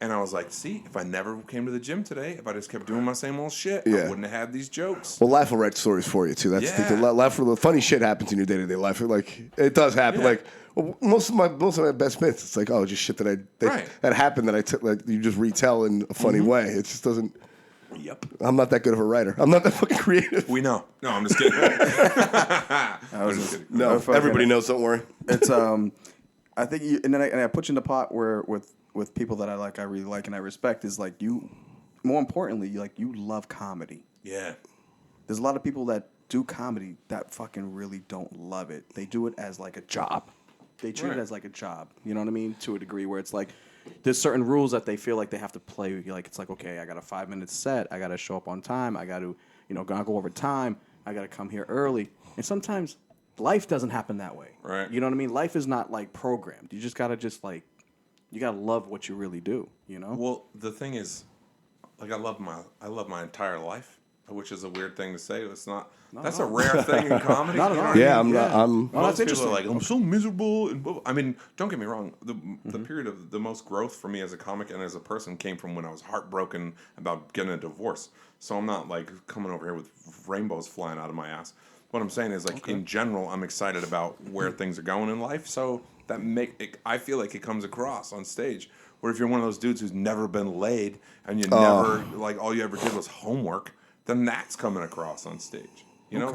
And I was like, see, if I never came to the gym today, if I just kept doing my same old shit, I wouldn't have had these jokes. Well, life will write stories for you too. That's the thing. Life, the funny shit happens in your day to day life. Like it does happen. Yeah. Like most of my best bits, it's like just shit that happened that I took. Like you just retell in a funny way. It just doesn't. Yep. I'm not that good of a writer. I'm not that fucking creative. We know. No, I'm just kidding. I was just kidding. No, everybody knows. Don't worry. It's I think and then I put you in the pot where with people that I really like and I respect is like you. More importantly, you love comedy. Yeah. There's a lot of people that do comedy that fucking really don't love it. They do it as like a job. They treat it as like a job. You know what I mean? To a degree where it's like there's certain rules that they feel like they have to play. Like it's like, okay, I got a 5-minute set. I got to show up on time. I got to, gotta go over time. I got to come here early. And sometimes life doesn't happen that way. Right. You know what I mean? Life is not like programmed. You just got to you got to love what you really do, you know? Well, the thing is, like I love my entire life, which is a weird thing to say. It's not. That's a rare thing in comedy. Not at all. Yeah, Most people are like, I'm so miserable. And I mean, don't get me wrong. The period of the most growth for me as a comic and as a person came from when I was heartbroken about getting a divorce. So I'm not like coming over here with rainbows flying out of my ass. What I'm saying is like in general, I'm excited about where things are going in life. So I feel like it comes across on stage. Or if you're one of those dudes who's never been laid and you never like all you ever did was homework, then that's coming across on stage. You know,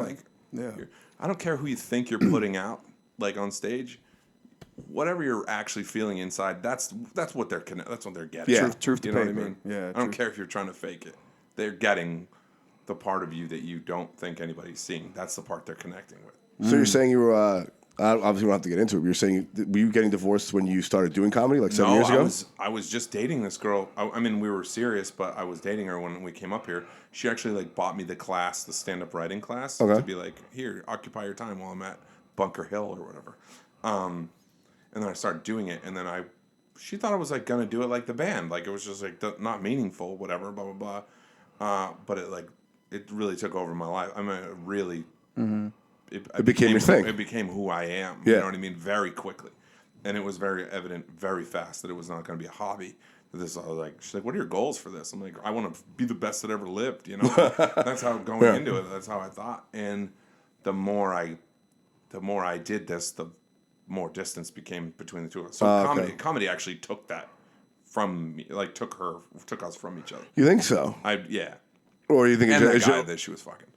I don't care who you think you're putting out like on stage. Whatever you're actually feeling inside, that's what they're getting. Yeah. Truth to you know paper. what I mean? Yeah. I don't care if you're trying to fake it. They're getting the part of you that you don't think anybody's seeing. That's the part they're connecting with. So you're saying you were obviously we don't have to get into it. But you're saying were you getting divorced when you started doing comedy like 7 years ago? I was just dating this girl. I mean, we were serious, but I was dating her when we came up here. She actually like bought me the stand-up writing class to be like, here, occupy your time while I'm at Bunker Hill or whatever. And then I started doing it, and then she thought I was like gonna do it like the band, like it was just like not meaningful, whatever, blah blah blah. But it really took over my life. I mean, it really. It became your thing. It became who I am. Yeah. You know what I mean? Very quickly. And it was very evident very fast that it was not going to be a hobby. She's like, what are your goals for this? I'm like, I want to be the best that ever lived, you know? That's how going into it, that's how I thought. And the more I did this, the more distance became between the two of us. So comedy actually took that from me, like took us from each other. You think so? Yeah. Or you think and that guy that she was fucking.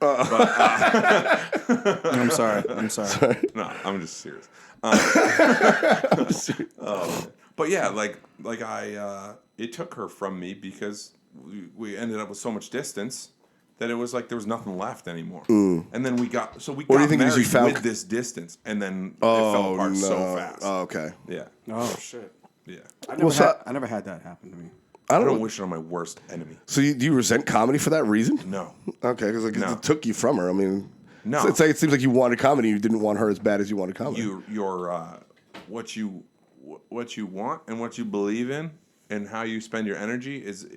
I'm sorry. No, I'm just serious. But yeah, like it took her from me because we ended up with so much distance that it was like there was nothing left anymore. And then we got married with this distance, and then it fell apart so fast. Oh, okay. Yeah. Oh shit. Yeah. I never had that happen to me. I don't wish it on my worst enemy. So do you resent comedy for that reason? No. Okay, because it took you from her. I mean, no. It's like it seems like you wanted comedy. You didn't want her as bad as you wanted comedy. What you want and what you believe in and how you spend your energy is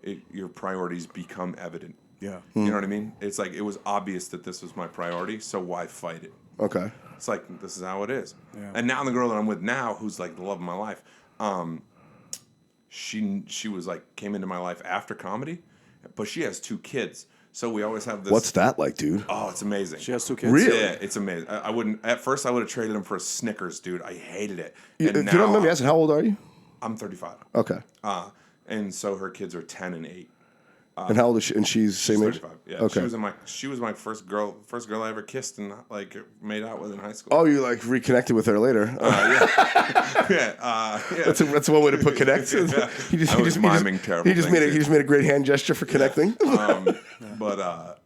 your priorities become evident. Yeah. You know what I mean? It's like it was obvious that this was my priority, so why fight it? Okay. It's like this is how it is. Yeah. And now the girl that I'm with now, who's like the love of my life, she was like came into my life after comedy, but she has 2 kids. So we always have this. What's that like, dude? Oh, it's amazing. She has 2 kids. Really? Yeah, it's amazing. I wouldn't at first. I would have traded them for a Snickers, dude. I hated it. If you don't mind me asking, how old are you? I'm 35. Okay. And so her kids are 10 and 8. And how old is she? And she's same age? 35. Yeah. Okay. She was my first girl I ever kissed and like made out with in high school. Oh, you like reconnected with her later? Yeah. That's one way to put connect. Yeah. He just made a great hand gesture for connecting. But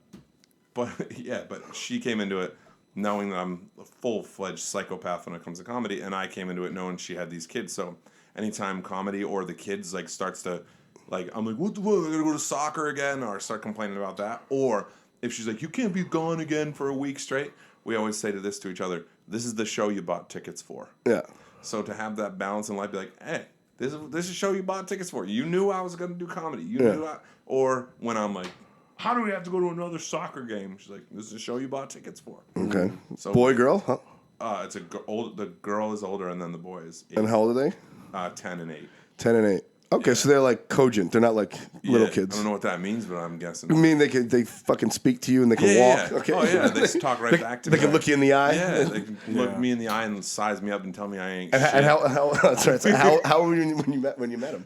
she came into it knowing that I'm a full-fledged psychopath when it comes to comedy, and I came into it knowing she had these kids. So anytime comedy or the kids like starts to like, I'm like, what the fuck? I gotta go to soccer again, or start complaining about that. Or if she's like, you can't be gone again for a week straight, we always say to each other, this is the show you bought tickets for. Yeah. So to have that balance in life, be like, hey, this is a show you bought tickets for. You knew I was gonna do comedy. You knew or when I'm like, how do we have to go to another soccer game? She's like, this is a show you bought tickets for. Okay. So boy, girl? Huh? It's the girl is older, and then the boy is 8. And how old are they? 10 and 8. 10 and 8. Okay, so they're like cogent. They're not like little kids. I don't know what that means, but I'm guessing. You mean they fucking speak to you and they can walk? Yeah. Okay. Oh yeah, they just talk right back to me. They can look you in the eye. Yeah, they can look me in the eye and size me up and tell me I ain't. And how sorry, so how were you when you met them?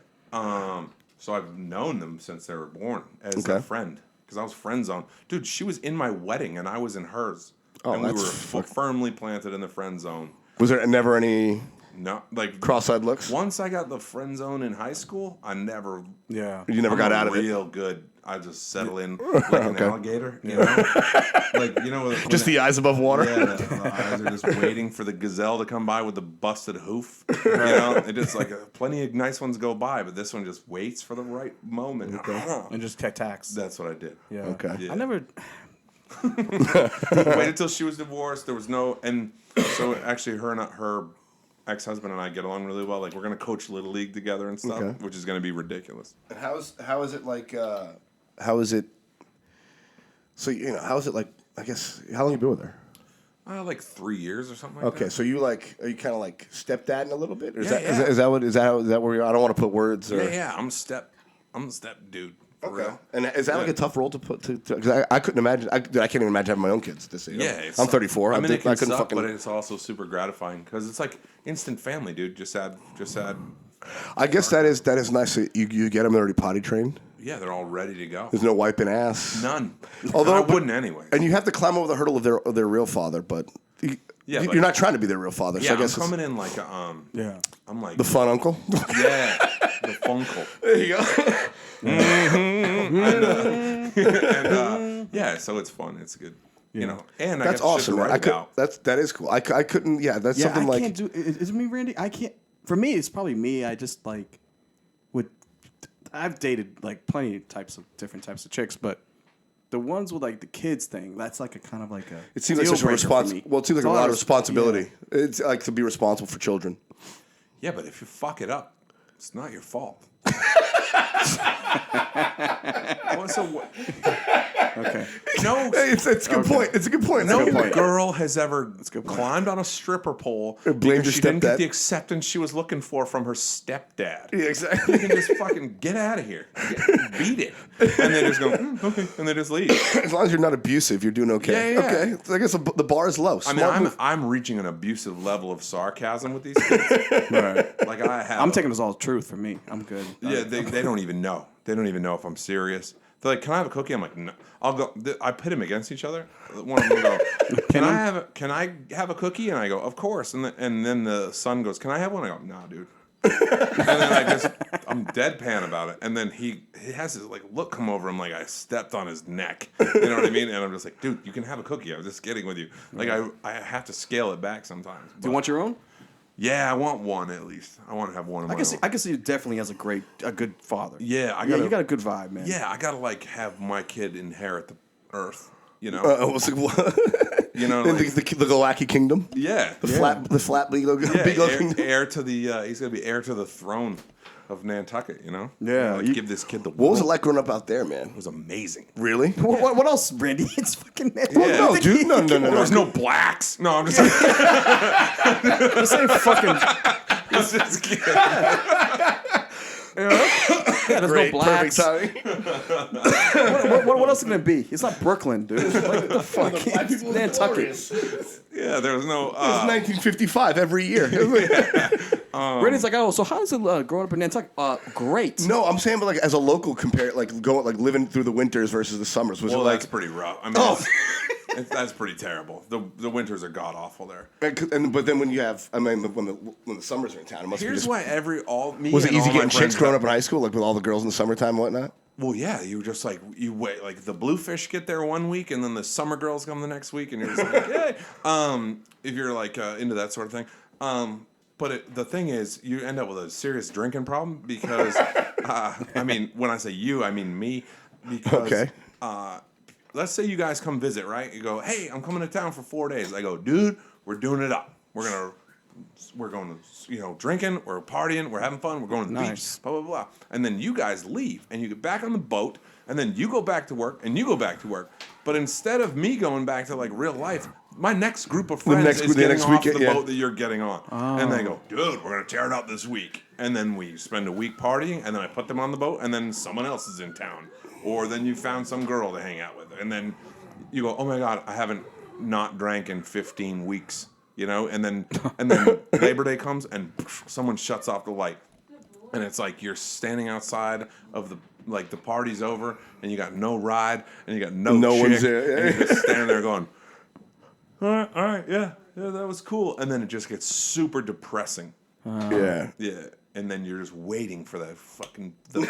So I've known them since they were born as a friend because I was friend zone. Dude, she was in my wedding and I was in hers, and we were firmly planted in the friend zone. Was there never any? No, like cross-eyed looks. Once I got the friend zone in high school, I never. Yeah. You never got out of it. Real good. I just settle in like an alligator. You know, like just the eyes above water. Yeah, the eyes are just waiting for the gazelle to come by with the busted hoof. You know, it just like plenty of nice ones go by, but this one just waits for the right moment and just attacks. That's what I did. Yeah. Okay. Yeah. I never. Waited till she was divorced. There was no, and so actually her ex-husband and I get along really well. Like we're gonna coach Little League together and stuff, which is gonna be ridiculous. And how is it like? How is it? So how is it like? I guess how long you been with her? Like 3 years or something. Like that. Okay, so are you kind of like stepdad a little bit? Or is that where you're? I don't want to put words. Or... Yeah. I'm a step dude. Okay. And is that like a tough role to put to? Because I couldn't imagine. I can't even imagine having my own kids this age. Yeah, I'm 34. I mean, it can suck, but it's also super gratifying because it's like instant family, dude. Just add. I guess that is nice. You get them already potty trained. Yeah, they're all ready to go. There's no wiping ass. None. Although I wouldn't anyway. And you have to climb over the hurdle of their real father, but. You're not trying to be their real father. Yeah, so I guess I'm coming in like I'm like the fun uncle. Yeah, the funkle. There you go. Yeah, so it's fun. It's good. Yeah. And that's awesome. Man. That is cool. I couldn't. Yeah, that's something like. I can't do. Is it me, Randy? I can't. For me, it's probably me. I just like I've dated like plenty of different types of chicks, but. The ones with like the kids thing, that's like a kind of like a. It seems like such a responsibility. Well, it seems like a lot of responsibility. Yeah. It's like to be responsible for children. Yeah, but if you fuck it up, it's not your fault. Okay. No, it's a good point. It's a good point. No girl has ever climbed on a stripper pole because she didn't get the acceptance she was looking for from her stepdad. Yeah, exactly. You can just fucking get out of here, beat it, and then just go okay, and then just leave. As long as you're not abusive, you're doing okay. Yeah. Okay, so I guess the bar is low. I'm reaching an abusive level of sarcasm with these kids. Right. Like I'm taking this all truth for me. I'm good. Yeah, they don't even know. They don't even know if I'm serious. They're like, "Can I have a cookie?" I'm like, "No." I'll go. I pit them against each other. One of them will go, "Can I have a cookie?" And I go, "Of course." And then the son goes, "Can I have one?" I go, "Nah, dude." And then I'm deadpan about it. And then he has this like look come over him like I stepped on his neck. You know what I mean? And I'm just like, "Dude, you can have a cookie. I was just kidding with you." Like I have to scale it back sometimes. Do you want your own? Yeah, I want one at least. I want to have one of my own. I can see you definitely as a good father. Yeah, you got a good vibe, man. Yeah, I gotta like have my kid inherit the earth. You know, you know, like, the Glowacki kingdom. Yeah, the flat BGlow kingdom. Heir to the he's gonna be heir to the throne of Nantucket. You know. Yeah, give this kid the. What was it like growing up out there, man? It was amazing. Really? What else, Randy? It's fucking. No, dude. No. There's no blacks. No, I'm just. This ain't fucking. This is kidding. There's great, no blacks. Perfect timing. What else is it gonna be? It's not Brooklyn, dude. What the fuck? It's Nantucket. Yeah, there was no. It was 1955 every year. Randy's like, oh, so how does it growing up in Nantucket? Great. No, I'm saying, but like as a local compare, like living through the winters versus the summers. Was it like that's pretty rough? I mean, that's pretty terrible. The winters are god awful there. But then when you have, when the summers are in town, it must be. Here's why was it easy getting chicks growing up in high school, like with all the girls in the summertime and whatnot? Well, yeah, you just like you wait, like the bluefish get there one week, and then the summer girls come the next week, and you're just like, hey, if you're like into that sort of thing. But the thing is, you end up with a serious drinking problem because, I mean, when I say you, I mean me, because let's say you guys come visit, right? You go, hey, I'm coming to town for 4 days. I go, dude, we're doing it up. We're going to, drinking, we're partying, we're having fun, we're going to the beach, blah, blah, blah. And then you guys leave, and you get back on the boat, and then you go back to work, and you go back to work. But instead of me going back to, like, real life, my next group of friends is getting off the boat that you're getting on. Oh. And they go, dude, we're going to tear it up this week. And then we spend a week partying, and then I put them on the boat, and then someone else is in town. Or then you found some girl to hang out with. And then you go, oh my God, I haven't not drank in 15 weeks. You know, and then Labor Day comes, and someone shuts off the light. And it's like you're standing outside of the party's over, and you got no ride, and you got no chick, one's there. and you're just standing there going, all right, yeah, that was cool. And then it just gets super depressing. Yeah. And then you're just waiting for the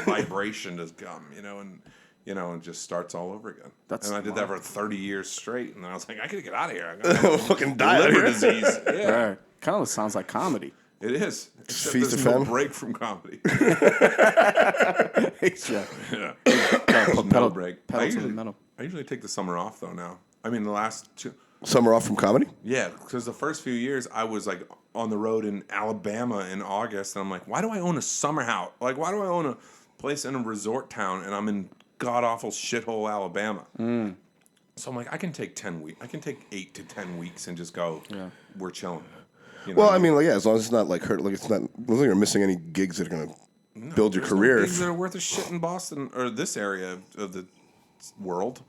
vibration to come, and it just starts all over again. And I did that for 30 years straight, and then I was like, I gotta get out of here. I got fucking die liver disease. Yeah. Right. Kind of sounds like comedy. It is. Except feast there's of no famine. break from comedy. Yeah. No break. Pedal to the metal. I usually take the summer off though now. I mean, the last 2. Summer off from comedy? Yeah, because the first few years I was like on the road in Alabama in August, and I'm like, why do I own a summer house? Like, why do I own a place in a resort town, and I'm in god awful shithole Alabama? So I'm like, I can take 10 weeks. I can take 8 to 10 weeks and just go. Yeah. We're chilling. Well, I mean, like, yeah, as long as it's not like hurt, like it's not. As long as you're missing any gigs that are gonna build your career. No gigs that are worth a shit in Boston or this area of the world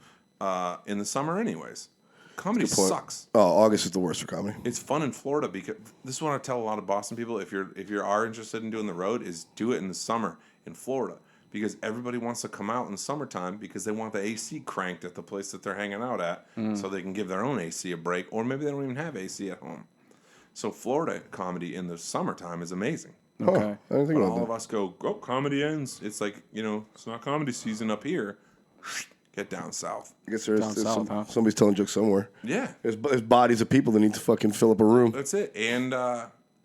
in the summer, anyways. Comedy sucks. Oh, August is the worst for comedy. It's fun in Florida because this is what I tell a lot of Boston people. If you are interested in doing the road, is do it in the summer in Florida because everybody wants to come out in the summertime because they want the AC cranked at the place that they're hanging out at, so they can give their own AC a break, or maybe they don't even have AC at home. So Florida comedy in the summertime is amazing. Okay, I didn't think But about all that. of us go, comedy ends. It's like it's not comedy season up here. Get down south. I guess there's south, huh? somebody's telling jokes somewhere. Yeah. There's bodies of people that need to fucking fill up a room. That's it. And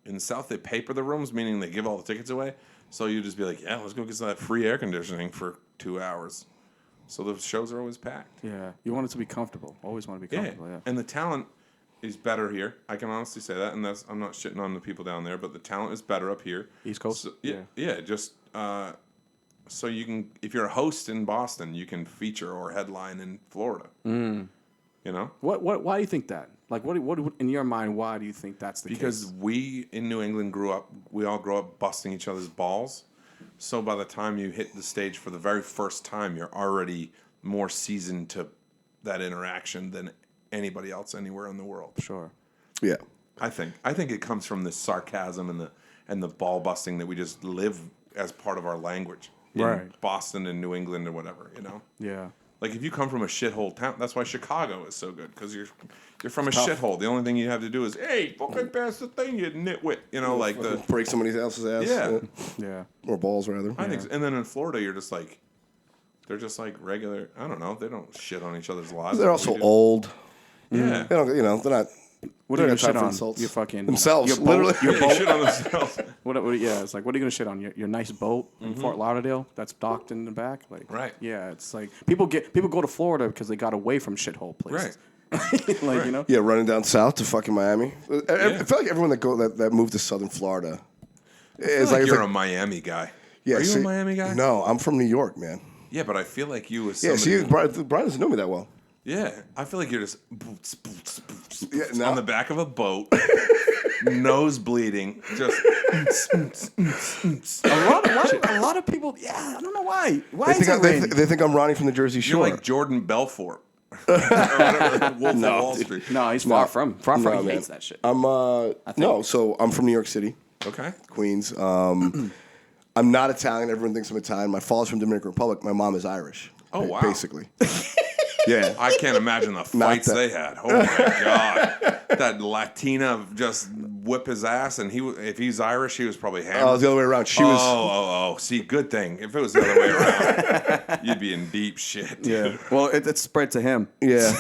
in the South, they paper the rooms, meaning they give all the tickets away. So you just be like, yeah, let's go get some of that free air conditioning for 2 hours. So the shows are always packed. Yeah. You want it to be comfortable. Always want to be comfortable, yeah. And the talent is better here. I can honestly say that. And I'm not shitting on the people down there, but the talent is better up here. East Coast? So, yeah. Just so you can, if you're a host in Boston, you can feature or headline in Florida. You know? Why do you think that? Like, what in your mind, why do you think that's the case? Because we in New England we all grew up busting each other's balls. So by the time you hit the stage for the very first time, you're already more seasoned to that interaction than anybody else anywhere in the world. Sure. Yeah. I think it comes from the sarcasm and the ball busting that we just live as part of our language. Right. In Boston and New England or whatever, Yeah. Like if you come from a shithole town, that's why Chicago is so good because you're from a shithole. The only thing you have to do is, hey, fucking pass the thing, you nitwit. Like the break somebody else's ass. Yeah. Or balls rather. I think so. And then in Florida, you're just like, they're just like regular. I don't know. They don't shit on each other's lives. They're also old. Yeah. They don't. They're not. What are you They're gonna shit not on? insults. Your fucking themselves. Your boat, Literally. your They boat. shit on themselves. Yeah, it's like, what are you gonna shit on? Your nice boat in Fort Lauderdale that's docked in the back, like. Right. Yeah, it's like people go to Florida because they got away from shithole places. Right. Like Yeah, running down south to fucking Miami. I feel like everyone that moved to Southern Florida. It's Like you're like, a Miami guy. yeah, Are you a Miami guy? No, I'm from New York, man. Yeah, but I feel like you was Yeah, somebody. see, Brian doesn't know me that well. Yeah, I feel like you're just boots, boots, boots, Yeah, boots no. on the back of a boat, nose bleeding, just. a lot of people. Yeah, I don't know why. Why They is it raining? they think I'm Ronnie from the Jersey You're Shore. like Jordan Belfort. Or whatever, Wolf of Wall Street. No, he's far from. He man. hates that shit. I'm so I'm from New York City, Okay. Queens. I'm not Italian. Everyone thinks I'm Italian. My father's from Dominican Republic. My mom is Irish. Oh, wow. Basically. Yeah. I can't imagine the fights they had. Oh my god, that Latina just whip his ass, and if he's Irish, he was probably hammered. Oh, it was the other way around. She was. Oh. See, good thing. If it was the other way around, you'd be in deep shit. Dude. Yeah. Well, it spread to him. Yeah.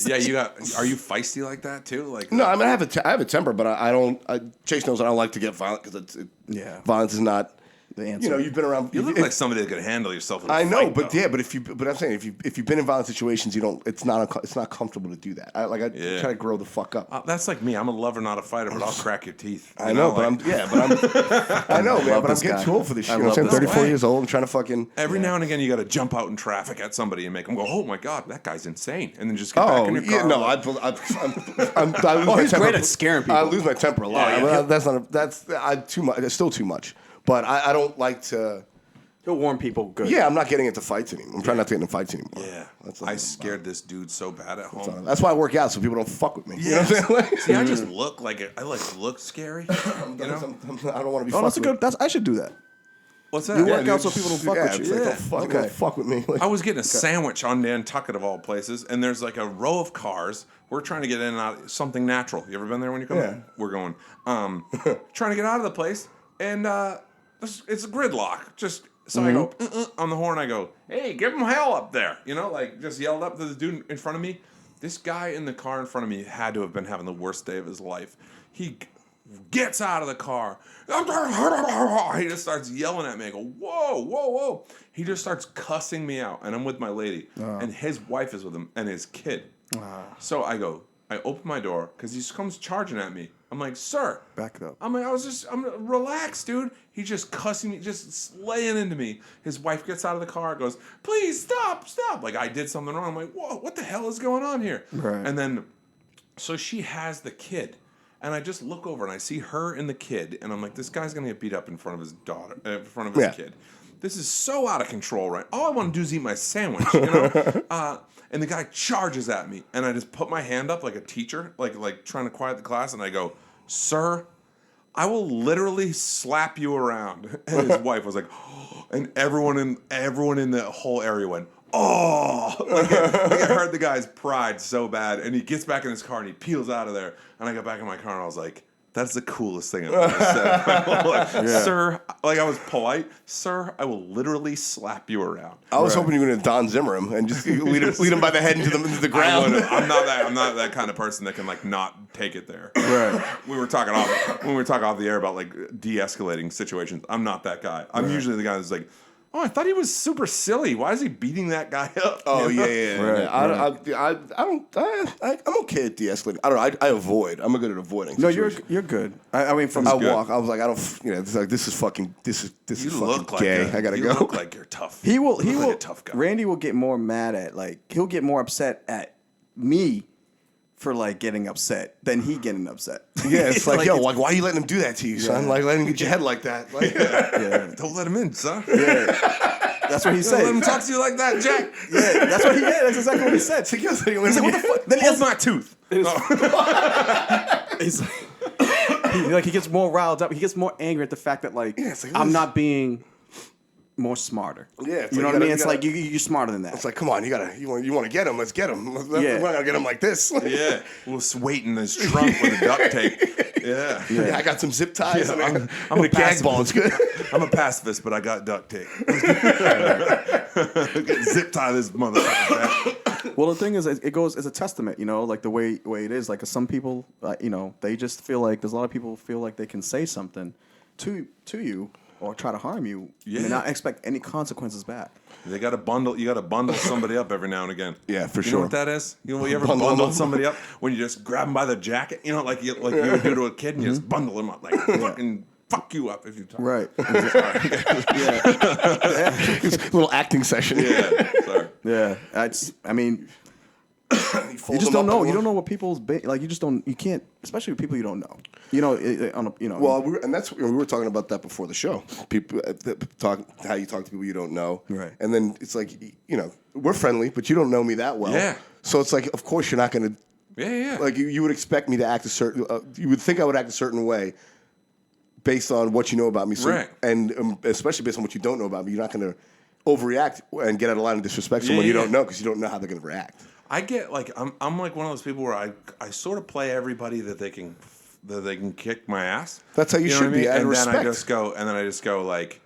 Yeah, you got. Are you feisty like that too? Like No, I mean I have a temper, but I don't. Chase knows I don't like to get violent because Yeah. violence is not the answer. You've been around. You look like somebody that could handle yourself. In a I know, fight, but though. but I'm saying if you've been in violent situations, you don't. It's not comfortable to do that. I try to grow the fuck up. That's like me. I'm a lover, not a fighter, but I'll crack your teeth. I know, but I'm I know, man, but I'm getting too old for this shit. I'm 34 years old. I'm trying to fucking. Every now and again, you got to jump out in traffic at somebody and make them go, "Oh my god, that guy's insane," and then just get back in your car. Yeah, no, I lose he's my great temper. at scaring people. I lose my temper a lot. Yeah. That's too much. It's still too much. But I don't like to. He'll warn people good. Yeah, I'm not getting into fights anymore. I'm trying not to get into fights anymore. Yeah, That's I scared this dude so bad at home. That's why I work out so people don't fuck with me. You know what I'm saying? Like, See, I just look like I look scary. I don't want to be. Oh, that's a good. I should do that. What's that? You work out so people don't fuck with you. Don't fuck with me. Like, I was getting a sandwich on Nantucket of all places, and there's like a row of cars. We're trying to get in and out something natural. You ever been there when you come in? We're going. Trying to get out of the place, and it's a gridlock. So I go on the horn. I go, "Hey, give him hell up there!" Just yelled up to the dude in front of me. This guy in the car in front of me had to have been having the worst day of his life. He gets out of the car. He just starts yelling at me. I go, "Whoa, whoa, whoa!" He just starts cussing me out, and I'm with my lady, and his wife is with him, and his kid. So I open my door because he comes charging at me. I'm like, "Sir, back it up." I'm relaxed, dude. He's just cussing me, just slaying into me. His wife gets out of the car, goes, "Please stop." Like I did something wrong. I'm like, "Whoa, what the hell is going on here?" Right. And then, so she has the kid, and I just look over and I see her and the kid, and I'm like, "This guy's gonna get beat up in front of his daughter, in front of his kid. This is so out of control, right? All I want to do is eat my sandwich, And the guy charges at me, and I just put my hand up like a teacher, like trying to quiet the class, and I go, "Sir, I will literally slap you around." And his wife was like, "Oh," and everyone in the whole area went, "Oh!" Like I heard the guy's pride so bad, and he gets back in his car and he peels out of there, and I got back in my car and I was like, "That's the coolest thing I've ever said." Sir, like I was polite. "Sir, I will literally slap you around." I was hoping you were going to Don Zimmer him and just lead him by the head into the ground. I'm not that kind of person that can like not take it there. Right. When we were talking off the air about like de-escalating situations, I'm not that guy. I'm usually the guy that's like, "Oh, I thought he was super silly. Why is he beating that guy up?" Oh, yeah. I'm okay at de-escalating. I don't know. I avoid. I'm good at avoiding. No, you're good. I mean, from I walk. I was like, I don't. It's like this is fucking gay. I gotta go. You look like you're tough. He will. Like a tough guy. Randy will get more mad at he'll get more upset at me for like getting upset than he getting upset. Yeah, it's like, yo, why are you letting him do that to you, son? Like, let him get your head like that. Like, Don't let him in, son. Yeah. That's what he said. Let him talk to you like that, Jack. Yeah, that's what he did. That's exactly what he said. He's like, what the fuck? Then he has my tooth. He's like, he gets more riled up. He gets more angry at the fact that I'm not being more smarter. Yeah, you know what I mean? It's like you're smarter than that. It's like, come on, you want to get him? Let's get him. We're not gonna get him like this. Yeah, we'll wait in his trunk with a duct tape. Yeah. I got some zip ties. Yeah, I'm a gag ball. It's good. I'm a pacifist, but I got duct tape. Zip tie this motherfucker. Well, the thing is, it goes as a testament, like the way it is. Like some people, they just feel like there's a lot of people feel like they can say something to you or try to harm you and not expect any consequences back. You got to bundle somebody up every now and again. Yeah, for sure. sure. You know what that is? You ever bundle somebody up when you just grab them by the jacket? Like you would do to a kid and you just bundle them up, like fucking fuck you up if you talk. Right. Little acting session. Yeah. Sorry. Yeah. I mean, you just don't know. You don't know what people's like. You just don't. You can't, especially with people you don't know. Well, and that's we were talking about that before the show. People how you talk to people you don't know, right? And then it's like we're friendly, but you don't know me that well. Yeah. So it's like, of course, you're not going to. Yeah. Like you would expect me to act a certain. You would think I would act a certain way, based on what you know about me. So, right. And especially based on what you don't know about me, you're not going to overreact and get out of line and disrespect someone you don't know because you don't know how they're going to react. I get like I'm like one of those people where I sort of play everybody that they can kick my ass. That's how you should be. And respect. then I just go like,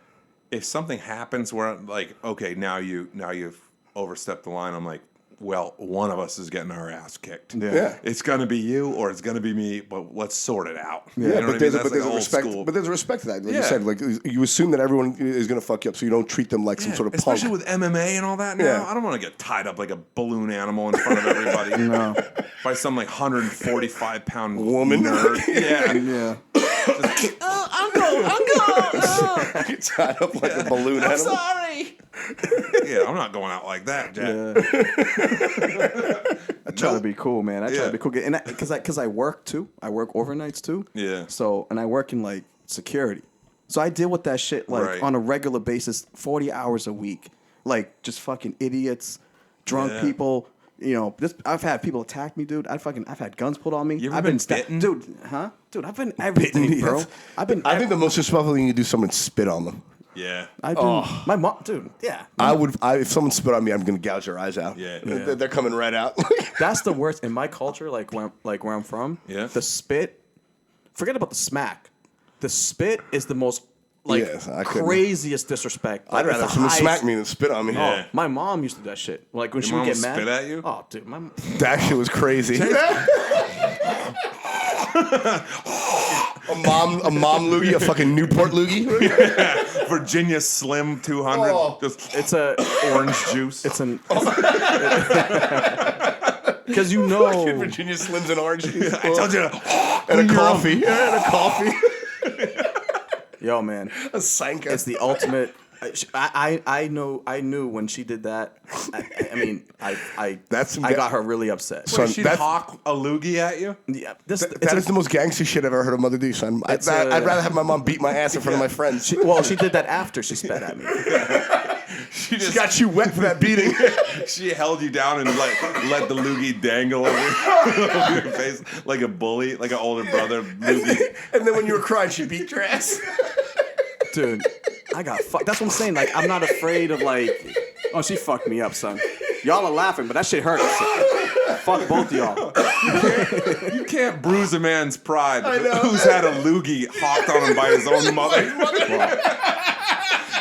if something happens where I'm like, okay, now you've overstepped the line. I'm like, well, one of us is getting our ass kicked. Yeah. It's going to be you or it's going to be me, but let's sort it out. Yeah, You know but what I there's, mean? but That's there's like a old respect. school. But there's a respect to that. Like Yeah. you said, like you assume that everyone is going to fuck you up, so you don't treat them like some sort of Especially punk. with MMA and all that now. Yeah. I don't want to get tied up like a balloon animal in front of everybody. No. By some like 145-pound Woman. nerd. Yeah. Yeah. You're tied up like a balloon animal. Sorry. Yeah, I'm not going out like that, Jack. I try to be cool, man. I try Yeah. to be cool, and because I work too. I work overnights too. Yeah. So and I work in like security, so I deal with that shit like Right. on a regular basis, 40 hours a week, like just fucking idiots, drunk Yeah. people. You know, I've had people attack me, dude. I've had guns pulled on me. You ever I've been sta- bitten? dude? Huh? Dude, I've been everything, bro. I think the most disrespectful thing you can do is someone spit on them. Yeah. I do. My mom, dude. Yeah. If someone spit on me, I'm going to gouge their eyes out. Yeah. They're coming right out. That's the worst in my culture. Like where I'm from. Yeah. The spit. Forget about the smack. The spit is the most Yes, I couldn't. craziest disrespect. Like, I'd rather it's the someone highest- smack me than spit on me. Yeah. Oh, my mom used to do that shit. Like when Your she would mom get would mad. spit at you? Oh, dude, my That shit was crazy. a mom loogie, a fucking Newport loogie. Virginia Slim 200. Oh. Just it's a orange juice. it's an because you know Virginia Slims and orange juice. I told you. And a coffee. Yeah, and a coffee. yo man, A Sanka. it's the ultimate. I knew when she did that. I got her really upset. Son, She'd hawk a loogie at you? Yeah, this That is the most gangster shit I've ever heard a mother do, son. I'd rather have my mom beat my ass in front of my friends. She did that after she spat at me. She She got you wet for that beating. She held you down and like let the loogie dangle over your face like a bully, like an older brother loogie. And then when you were crying, she beat your ass. Dude, I got fucked. That's what I'm saying. Like, I'm not afraid of like, oh, she fucked me up, son. Y'all are laughing, but that shit hurts. Fuck both of y'all. You can't bruise a man's pride who's had a loogie hawked on him by his own mother.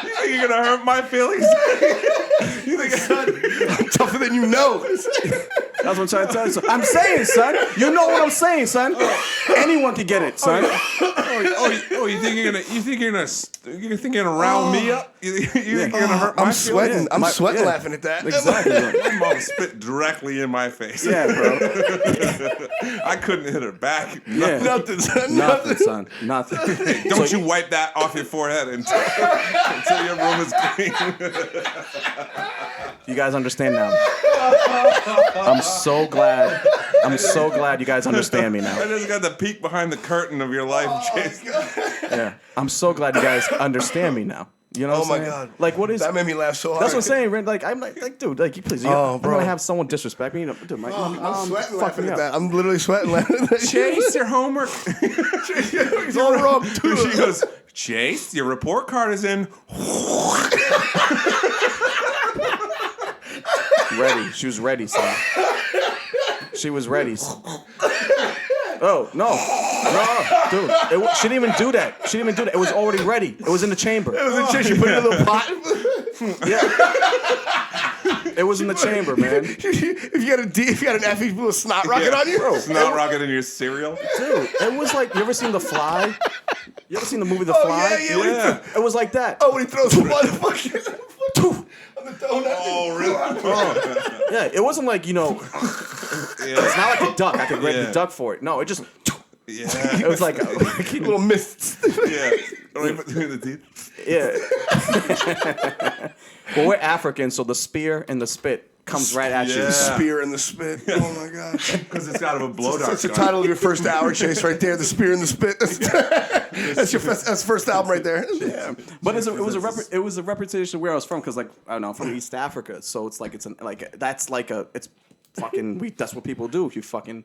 You think you're gonna hurt my feelings? You think I'm tougher than you know. That's what I'm trying to tell you. Son. I'm saying, son. You know what I'm saying, son. Anyone can get it, son. you think you're gonna round me up? You think you're gonna hurt my I'm sweating. Yeah. I'm My- sweating yeah. laughing at that. Exactly. My mom spit directly in my face. Yeah, bro. I couldn't hit her back. Yeah. Nothing, son. Nothing, son. Nothing. Don't you wipe that off your forehead until your room is clean. You guys understand now. I'm so glad. I'm so glad you guys understand me now. I just got the peek behind the curtain of your life, Chase. Yeah. I'm so glad you guys understand me now. You know what Oh I'm my saying? God. Like, what is... That made me laugh so hard. That's what I'm saying, Ren. Like, I'm like, dude, like, you please, Oh, I'm bro. gonna have someone disrespect me. You know, dude, my I'm mom sweating fucked laughing me at up. that. I'm literally sweating laughing at that. Chase, your homework. It's all wrong. She goes, Chase, your report card is in. Ready. She was ready, son. She was ready. Oh, no, dude. She didn't even do that. She didn't even do that. It was already ready. It was in the chamber. It was a chick. She put it in a little pot. Yeah. It was in the chamber, man. If you got an F, you put a snot rocket on you. Bro. Snot rocket in your cereal. Dude, it was like, you ever seen The Fly? You ever seen the movie The Oh, Fly? yeah. It was like that. Oh, when he throws the motherfucker on the donut. Oh, really? Yeah, it wasn't like, you know, it's not like a duck. I could grab the duck for it. No, it just, Yeah. it was like, Little mist. Yeah. Right between the teeth. yeah. Well, we're African, so the spear and the spit comes right at you. Yeah. The spear and the spit. Oh my god. Because it's got a blow dart. That's the title of your first hour, Chase, right there. The spear and the spit. That's your first album right there. Yeah, but it was a representation of where I was from because like I don't know, I'm from East Africa, so it's like it's fucking that's what people do. If you fucking,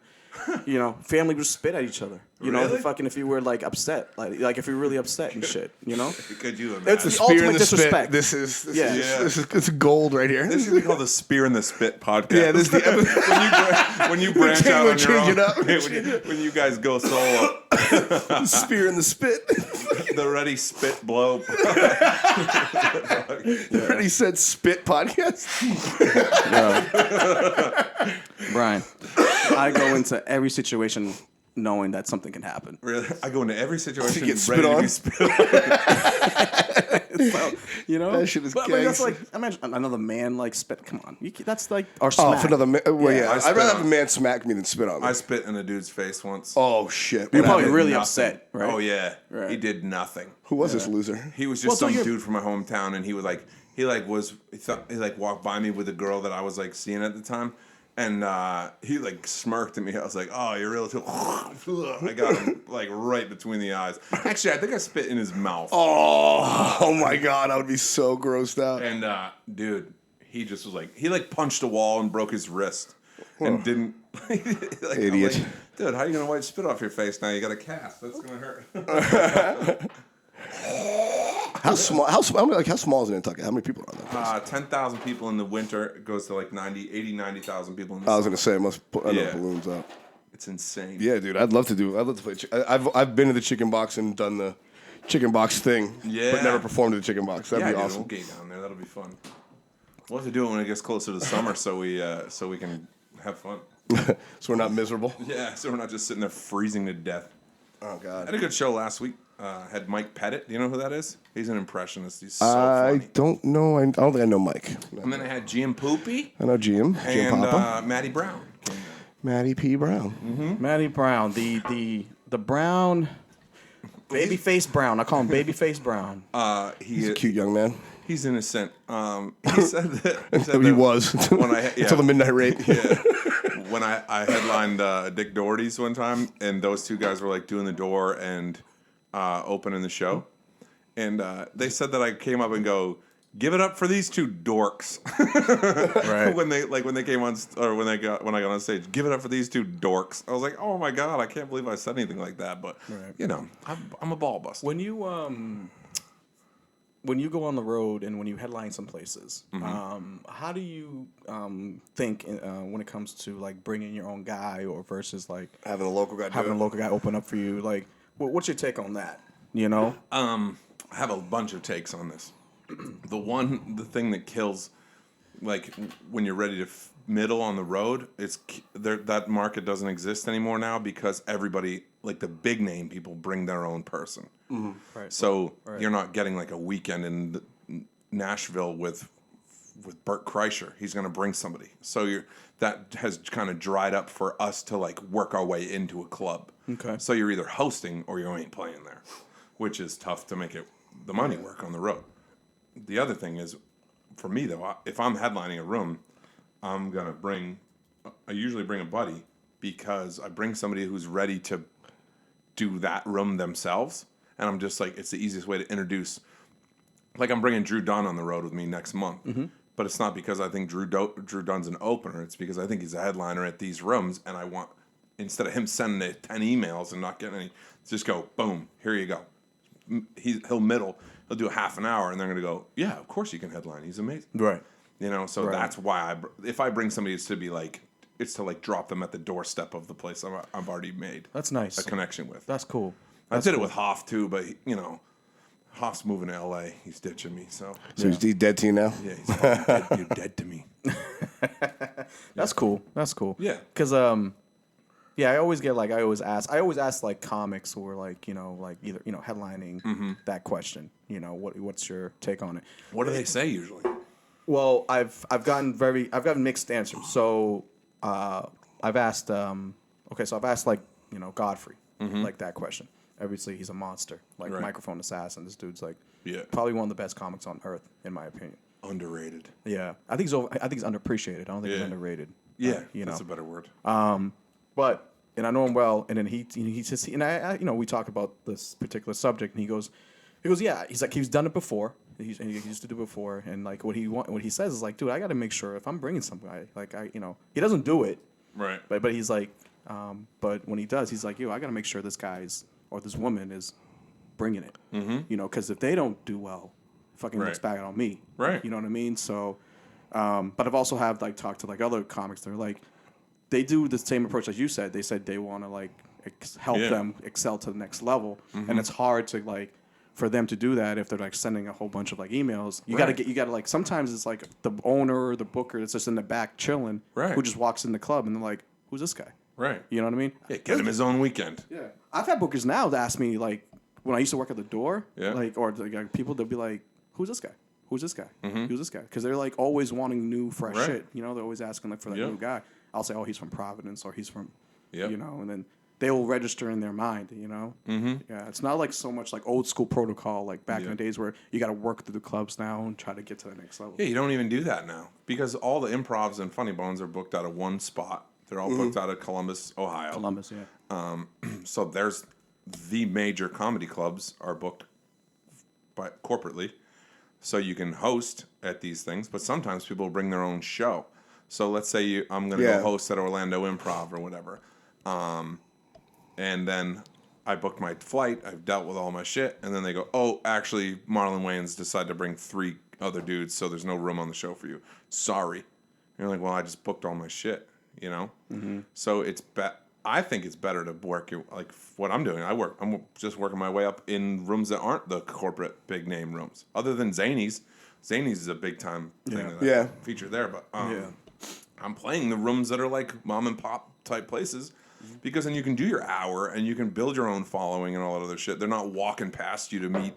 you know, family would spit at each other. You know, Really? if you were like upset, like if you're really upset and shit. You know, Could you imagine? it's the Spear and ultimate the spit. disrespect. This is Yeah. it's gold right here. This should be called the Spear and the Spit podcast. Yeah, this is the episode. when you branch out on your Change own. it up. When you guys go solo. Spear and the spit. The Ready Spit Blow. The Ready Said Spit podcast. Brian, I go into every situation knowing that something can happen. Really? I go into every situation get ready spit to on? be spit on. So, That shit is but that's gangster. like, imagine another man like spit. Come on, that's like our Oh, smack. for another man. Well, Yeah, yeah. I I'd spit rather on- have a man smack me than spit on me. I spit in a dude's face once. Oh, shit. You're What probably happened? really Nothing. upset, right? Oh, yeah. Right. He did nothing. Who was this loser? He was Well, just so some you're- dude from my hometown, and he walked by me with a girl that I was like seeing at the time, and he like smirked at me. I was like, "Oh, you're real too." I got him like right between the eyes. Actually, I think I spit in his mouth. Oh my God. I would be so grossed out. And dude, he just was like, he like punched a wall and broke his wrist, and didn't. Like, Idiot. I'm like, dude, how are you gonna wipe spit off your face now? You got a cast. That's gonna hurt. How small is Nantucket? How many people are on that? 10,000 people in the winter. It goes to like 90,000 people in the I was summer. going to say, it must put Yeah. balloons up. It's insane. Yeah, dude, I'd love to play. I've been to the chicken box and done the chicken box thing, Yeah. but never performed at the chicken box. That'd Yeah, be dude, awesome. we'll get down there. That'll be fun. We'll have to do it when it gets closer to summer, so we can have fun. So we're not miserable. Yeah, so we're not just sitting there freezing to death. Oh I God. had a good show last week. Had Mike Pettit. Do you know who that is? He's an impressionist. He's so I funny. don't know. I don't think I know Mike. And then I had Jim Poopy I know Jim and Papa, Maddie Brown. Matty P. Brown. Matty Brown, the Brown, babyface Brown. I call him babyface Brown. He's a cute young man. He's innocent. He said that. He, said He that was when I until the midnight rape. Yeah. When I headlined Dick Doherty's one time, and those two guys were like doing the door and opening the show, and they said that I came up and go, "Give it up for these two dorks." Right. when they came on, or when I got on stage, give it up for these two dorks. I was like, "Oh my God, I can't believe I said anything like that." But Right. you know, I'm a ball buster. When you go on the road and when you headline some places, how do you think when it comes to like bringing your own guy or versus like Having a local guy. having a local guy open up for you? Like, what's your take on that? You know, I have a bunch of takes on this. The thing that kills, like when you're ready to middle on the road, that market doesn't exist anymore now because everybody, like the big name people, bring their own person. right? So you're not getting like a weekend in Nashville with Bert Kreischer. He's going to bring somebody. So that has kind of dried up for us to like work our way into a club. Okay. So you're either hosting or you ain't playing there, which is tough to make the money work on the road. The other thing is, for me though, if I'm headlining a room, I usually bring a buddy because I bring somebody who's ready to do that room themselves. And I'm just like, it's the easiest way to introduce. Like I'm bringing Drew Dunn on the road with me next month. But it's not because I think Drew Dunn's an opener. It's because I think he's a headliner at these rooms. And I want, instead of him sending 10 emails and not getting any, just go, boom, here you go. He'll middle. He'll do a half an hour. And they're going to go, yeah, of course you can headline. He's amazing. Right. You know, so Right. that's why if I bring somebody, it's to drop them at the doorstep of the place I've already made That's nice. a connection with. That's cool. I did it with Hoff too, but you know, Hoff's moving to L.A. He's ditching me, so So he's dead to you now. yeah, he's fucking dead. You're dead to me. That's cool. That's cool. Yeah. Because I always ask like comics who are like either headlining that question. You know, what's your take on it? What do they say usually? Well, I've gotten mixed answers. So I've asked like Godfrey like that question. Obviously, he's a monster, like Right. microphone assassin. This dude's like Yeah. probably one of the best comics on earth, in my opinion. Underrated. Yeah, I think he's underappreciated. I don't think he's Yeah. underrated. Yeah, you know. that's a better word. But I know him well, and then he just we talk about this particular subject, and he goes, yeah, he's like he's done it before. He used to do it before, and like what he says is like, dude, I got to make sure if I'm bringing some guy, like he doesn't do it, Right. but he's like, but when he does, he's like, yo, I got to make sure this guy's or this woman is bringing it, because if they don't do well, fucking looks Right. back on me, Right. You know what I mean? So, but I've also have like talked to like other comics. They're like, they do the same approach as you said. They said they want to like help Yeah. them excel to the next level, and it's hard to like for them to do that, if they're like sending a whole bunch of like emails, you gotta like, sometimes it's like the owner or the booker that's just in the back chilling, who just walks in the club and they're like, who's this guy? Right. You know what I mean? Yeah, get him his own weekend. Yeah. I've had bookers now that ask me, like, when I used to work at the door, like, or like, people, they'll be like, who's this guy? Who's this guy? Who's this guy? Because they're like always wanting new, fresh shit. You know, they're always asking like for that new guy. I'll say, oh, he's from Providence, or he's from, you know, and then they will register in their mind, you know? Yeah, it's not like so much like old school protocol like back in the days where you got to work through the clubs now and try to get to the next level. Yeah, you don't even do that now because all the improvs and funny bones are booked out of one spot. They're all booked out of Columbus, Ohio. Columbus, yeah. So there's the major comedy clubs are booked by corporately, so you can host at these things. But sometimes people bring their own show. So let's say I'm going to go host at Orlando Improv or whatever. And then I booked my flight. I've dealt with all my shit. And then they go, oh, actually, Marlon Wayans decided to bring 3 other dudes, so there's no room on the show for you. Sorry. And you're like, well, I just booked all my shit, you know? So I think it's better to work like what I'm doing. I'm just working my way up in rooms that aren't the corporate big name rooms. Other than Zany's. Zany's is a big time thing that I feature there. But I'm playing the rooms that are like mom and pop type places. Because then you can do your hour and you can build your own following and all that other shit. They're not walking past you to meet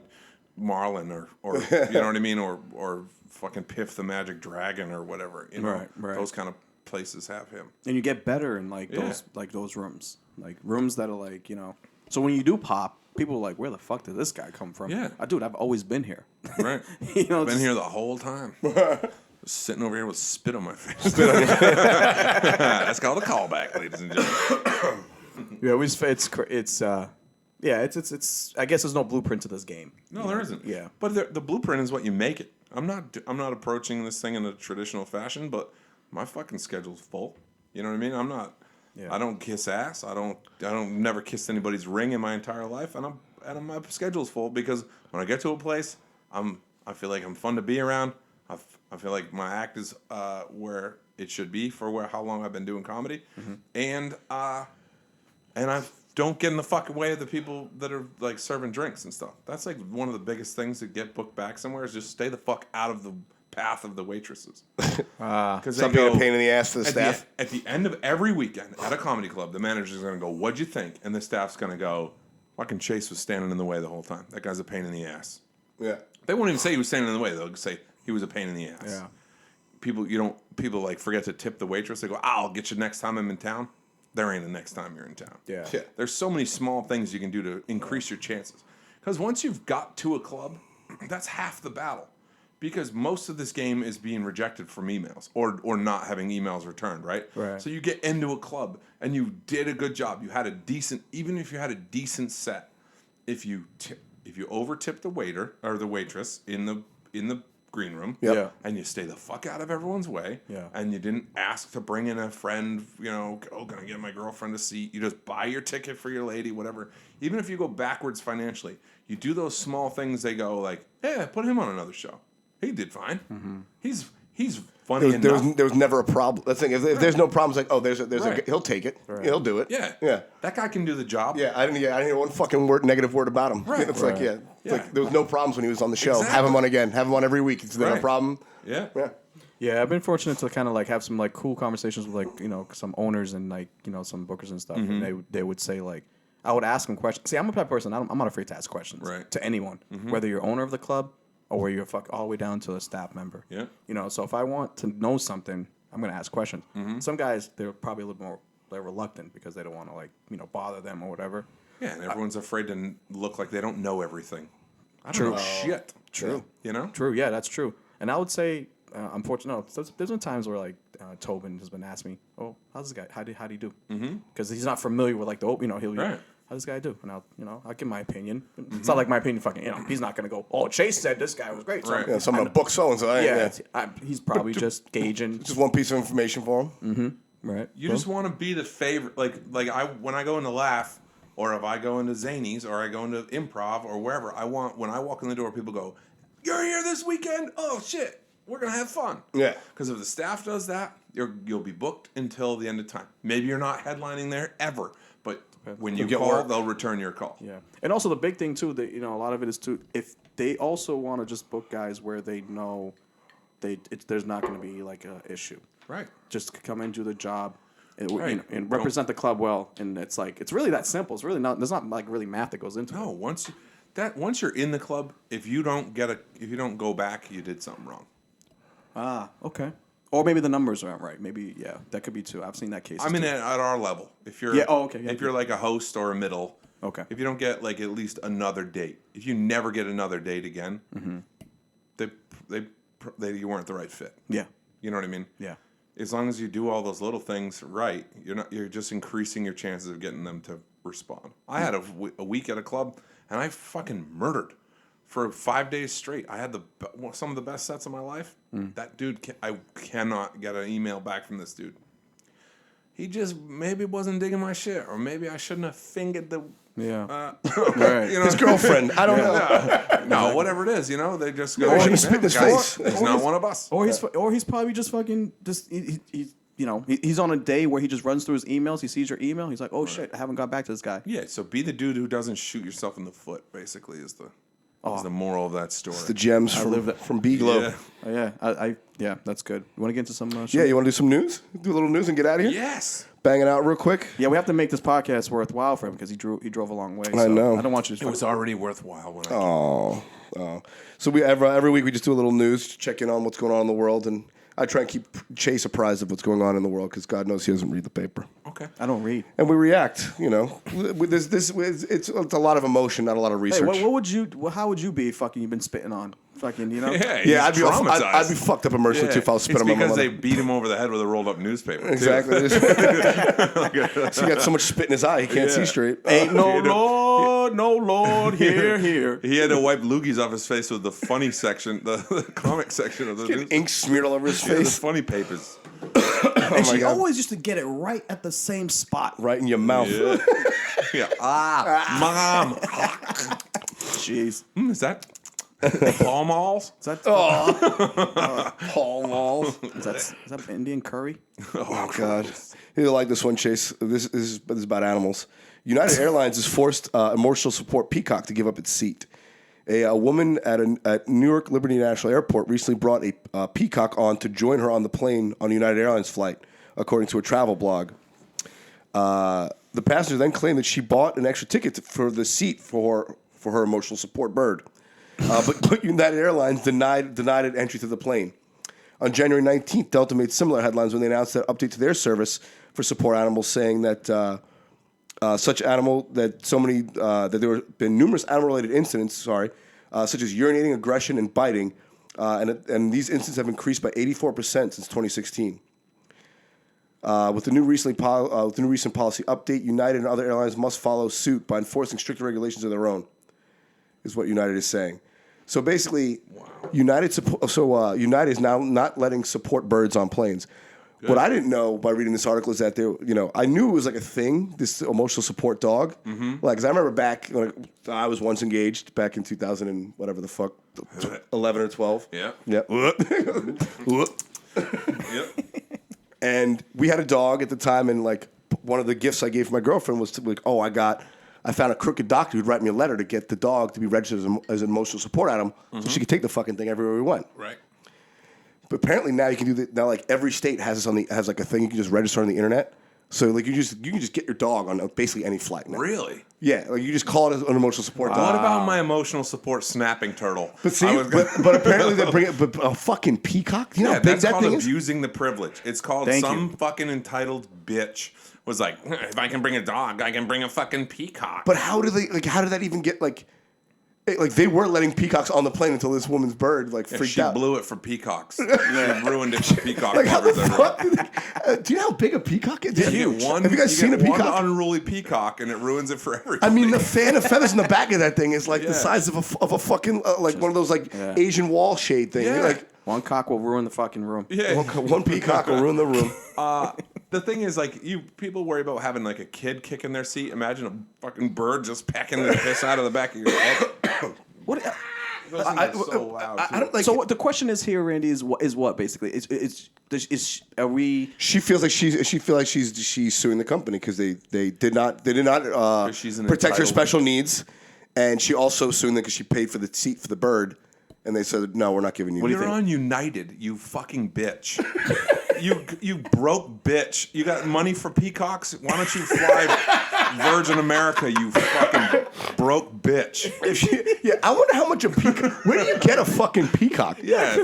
Marlon or you know what I mean, or fucking Piff the Magic Dragon or whatever. You know, those kind of places have him. And you get better in like those rooms, like rooms that are like, you know. So when you do pop, people are like, where the fuck did this guy come from? Yeah, dude, I've always been here. Right. You know, been here the whole time. Sitting over here with spit on my face. That's called a callback, ladies and gentlemen. It's I guess there's no blueprint to this game. No, there isn't. Yeah, but the blueprint is what you make it. I'm not approaching this thing in a traditional fashion, but my fucking schedule's full. You know what I mean? I'm not. Yeah. I don't kiss ass. I don't never kissed anybody's ring in my entire life, and my schedule's full because when I get to a place, I feel like I'm fun to be around. I feel like my act is where it should be for how long I've been doing comedy, and I don't get in the fucking way of the people that are like serving drinks and stuff. That's like one of the biggest things to get booked back somewhere is just stay the fuck out of the path of the waitresses. Because some being a pain in the ass to the staff. At the end of every weekend at a comedy club, the manager's going to go, "What'd you think?" And the staff's going to go, "Fucking Chase was standing in the way the whole time. That guy's a pain in the ass." Yeah. They won't even say he was standing in the way. They'll say he was a pain in the ass. Yeah. People like forget to tip the waitress. They go, "I'll get you next time I'm in town." There ain't a next time you're in town. Yeah. There's so many small things you can do to increase your chances. Because once you've got to a club, that's half the battle. Because most of this game is being rejected from emails or not having emails returned, right? Right. So you get into a club and you did a good job. You had a decent, even if you had a decent set, if you over tip the waiter or the waitress in the green room, and you stay the fuck out of everyone's way, and you didn't ask to bring in a friend, can I get my girlfriend a seat? You just buy your ticket for your lady, whatever. Even if you go backwards financially, you do those small things. They go like, "Yeah, put him on another show. He did fine. He's funny enough." There was never a problem. That's the thing. If there's no problems, like, he'll take it. Right. He'll do it. Yeah. That guy can do the job. Yeah, I didn't hear one fucking negative word about him. Right. It's like there was no problems when he was on the show. Exactly. Have him on again. Have him on every week. It's no problem. Yeah. Yeah, I've been fortunate to kind of like have some like cool conversations with like, some owners and like, some bookers and stuff. And they would say like, I would ask them questions. See, I'm a type of person. I'm not afraid to ask questions to anyone, whether you're owner of the club or where you're all the way down to a staff member. Yeah. So if I want to know something, I'm going to ask questions. Some guys, they're probably a little more reluctant because they don't want to bother them or whatever. Yeah, and everyone's afraid to look like they don't know everything. I don't know shit. True. True, yeah, that's true. And I would say, unfortunately, there's been times where like Tobin has been asking me, "Oh, how's this guy? How do you do?" Because he's not familiar with like the he'll how does this guy do? And I'll give my opinion. It's not like my opinion fucking, he's not going to go, "Oh, Chase said this guy was great." So right. Someone book so-and-so. He's probably just gauging. Just one piece of information for him. Right. You just want to be the favorite. Like when I go into Laugh, or if I go into Zany's, or I go into Improv, or wherever, when I walk in the door, people go, "You're here this weekend? Oh, shit. We're going to have fun." Yeah. Because if the staff does that, you'll be booked until the end of time. Maybe you're not headlining there ever, but When you call, they'll return your call. Yeah, and also the big thing too, that a lot of it is too, if they also want to just book guys where they know there's not going to be like a issue. Right. Just come in, do the job, and represent the club well, and it's really that simple. It's really not. There's not like really math that goes into it. No, once you're in the club, if you don't go back, you did something wrong. Ah, okay. Or maybe the numbers aren't right. Maybe that could be too. I've seen that case. I mean, at our level, if you're if you're like a host or a middle, okay. If you don't get like at least another date, if you never get another date again, you weren't the right fit. Yeah. You know what I mean? Yeah. As long as you do all those little things right, you're just increasing your chances of getting them to respond. I had a week at a club, and I fucking murdered for 5 days straight. I had some of the best sets of my life. That dude, I cannot get an email back from this dude. He just maybe wasn't digging my shit, or maybe I shouldn't have fingered the right. His girlfriend. I don't know. No, whatever it is, they just go. He spit in his face. He's not one of us. Or he's probably just fucking he's on a day where he just runs through his emails. He sees your email. He's like, oh shit, I haven't got back to this guy. Yeah. So be the dude who doesn't shoot yourself in the foot. Basically, is the moral of that story. It's the gems from BGlow. Yeah, that's good. You want to get into some? Yeah, you want to do some news? Do a little news and get out of here. Yes. Bang it out real quick. Yeah, we have to make this podcast worthwhile for him because he drove a long way. I know. I don't want you to. It was already worthwhile when I. Oh. So we every week we just do a little news to check in on what's going on in the world, and I try and keep Chase apprised of what's going on in the world because God knows he doesn't read the paper. Okay. I don't read. And we react. It's a lot of emotion, not a lot of research. Hey, how would you be fucking? You've been spitting on. Fucking, Yeah, I'd be fucked up emotionally too if I was spitting on my mother. It's because they beat him over the head with a rolled up newspaper. Exactly. So he got so much spit in his eye he can't see straight. Ain't no Lord, here. He had to wipe loogies off his face with the funny section, the comic section of the news. Ink smeared all over his face. The funny papers. And she always used to get it right at the same spot. Right in your mouth. Yeah. Mom. Jeez. Is that Paul Malls? Is that Paul Malls. Is that Indian curry? Oh God. You'll like this one, Chase. This is about animals. United Airlines has forced emotional support peacock to give up its seat. A woman at Newark Liberty National Airport recently brought a peacock on to join her on the plane on a United Airlines flight, according to a travel blog. The passenger then claimed that she bought an extra ticket for the seat for her emotional support bird. But United Airlines denied it entry to the plane. On January 19th, Delta made similar headlines when they announced that update to their service for support animals, saying that there have been numerous animal-related incidents, such as urinating, aggression, and biting, and these incidents have increased by 84% since 2016. With the new recent policy update, United and other airlines must follow suit by enforcing stricter regulations of their own, is what United is saying. So basically, United is now not letting support birds on planes. Good. What I didn't know by reading this article is that I knew it was like a thing, this emotional support dog. Mm-hmm. Like, 'cause I remember back when I was once engaged back in 2000 and whatever the fuck, 11 or 12. Yeah. Yep. And we had a dog at the time, and like one of the gifts I gave my girlfriend was I found a crooked doctor who'd write me a letter to get the dog to be registered as an emotional support animal, so she could take the fucking thing everywhere we went. Right. But apparently now you can do that. Now like every state has this has like a thing you can just register on the internet. So like you can just get your dog on basically any flight now. Really? Yeah, like you just call it an emotional support dog. What about my emotional support snapping turtle? But see, but apparently they bring it. But a fucking peacock? You know how big that's that called thing is? Abusing the privilege. It's called fucking entitled bitch was like, if I can bring a dog, I can bring a fucking peacock. But how did that even get like they weren't letting peacocks on the plane until this woman's bird freaked out. She blew it for peacocks. She ruined it for peacock Like, how the lovers. fuck? Do you know how big a peacock is? Have you guys seen a peacock? One unruly peacock, and it ruins it for everybody. I mean, the fan of feathers in the back of that thing is like the size of a fucking one of those Asian wall shade thing. Yeah. Like one cock will ruin the fucking room. Yeah. One peacock will ruin the room. The thing is, people worry about having a kid kick in their seat. Imagine a fucking bird just pecking the piss out of the back of your head. What? so loud. I don't like. So what the question is here, Randy, is what basically? Are we? She feels like she's suing the company because they did not protect her special needs, and she also suing them because she paid for the seat for the bird, and they said no, we're not giving you. You're on United, you fucking bitch. You broke bitch. You got money for peacocks? Why don't you fly Virgin America, you fucking broke bitch? I wonder how much a peacock. Where do you get a fucking peacock? Yeah,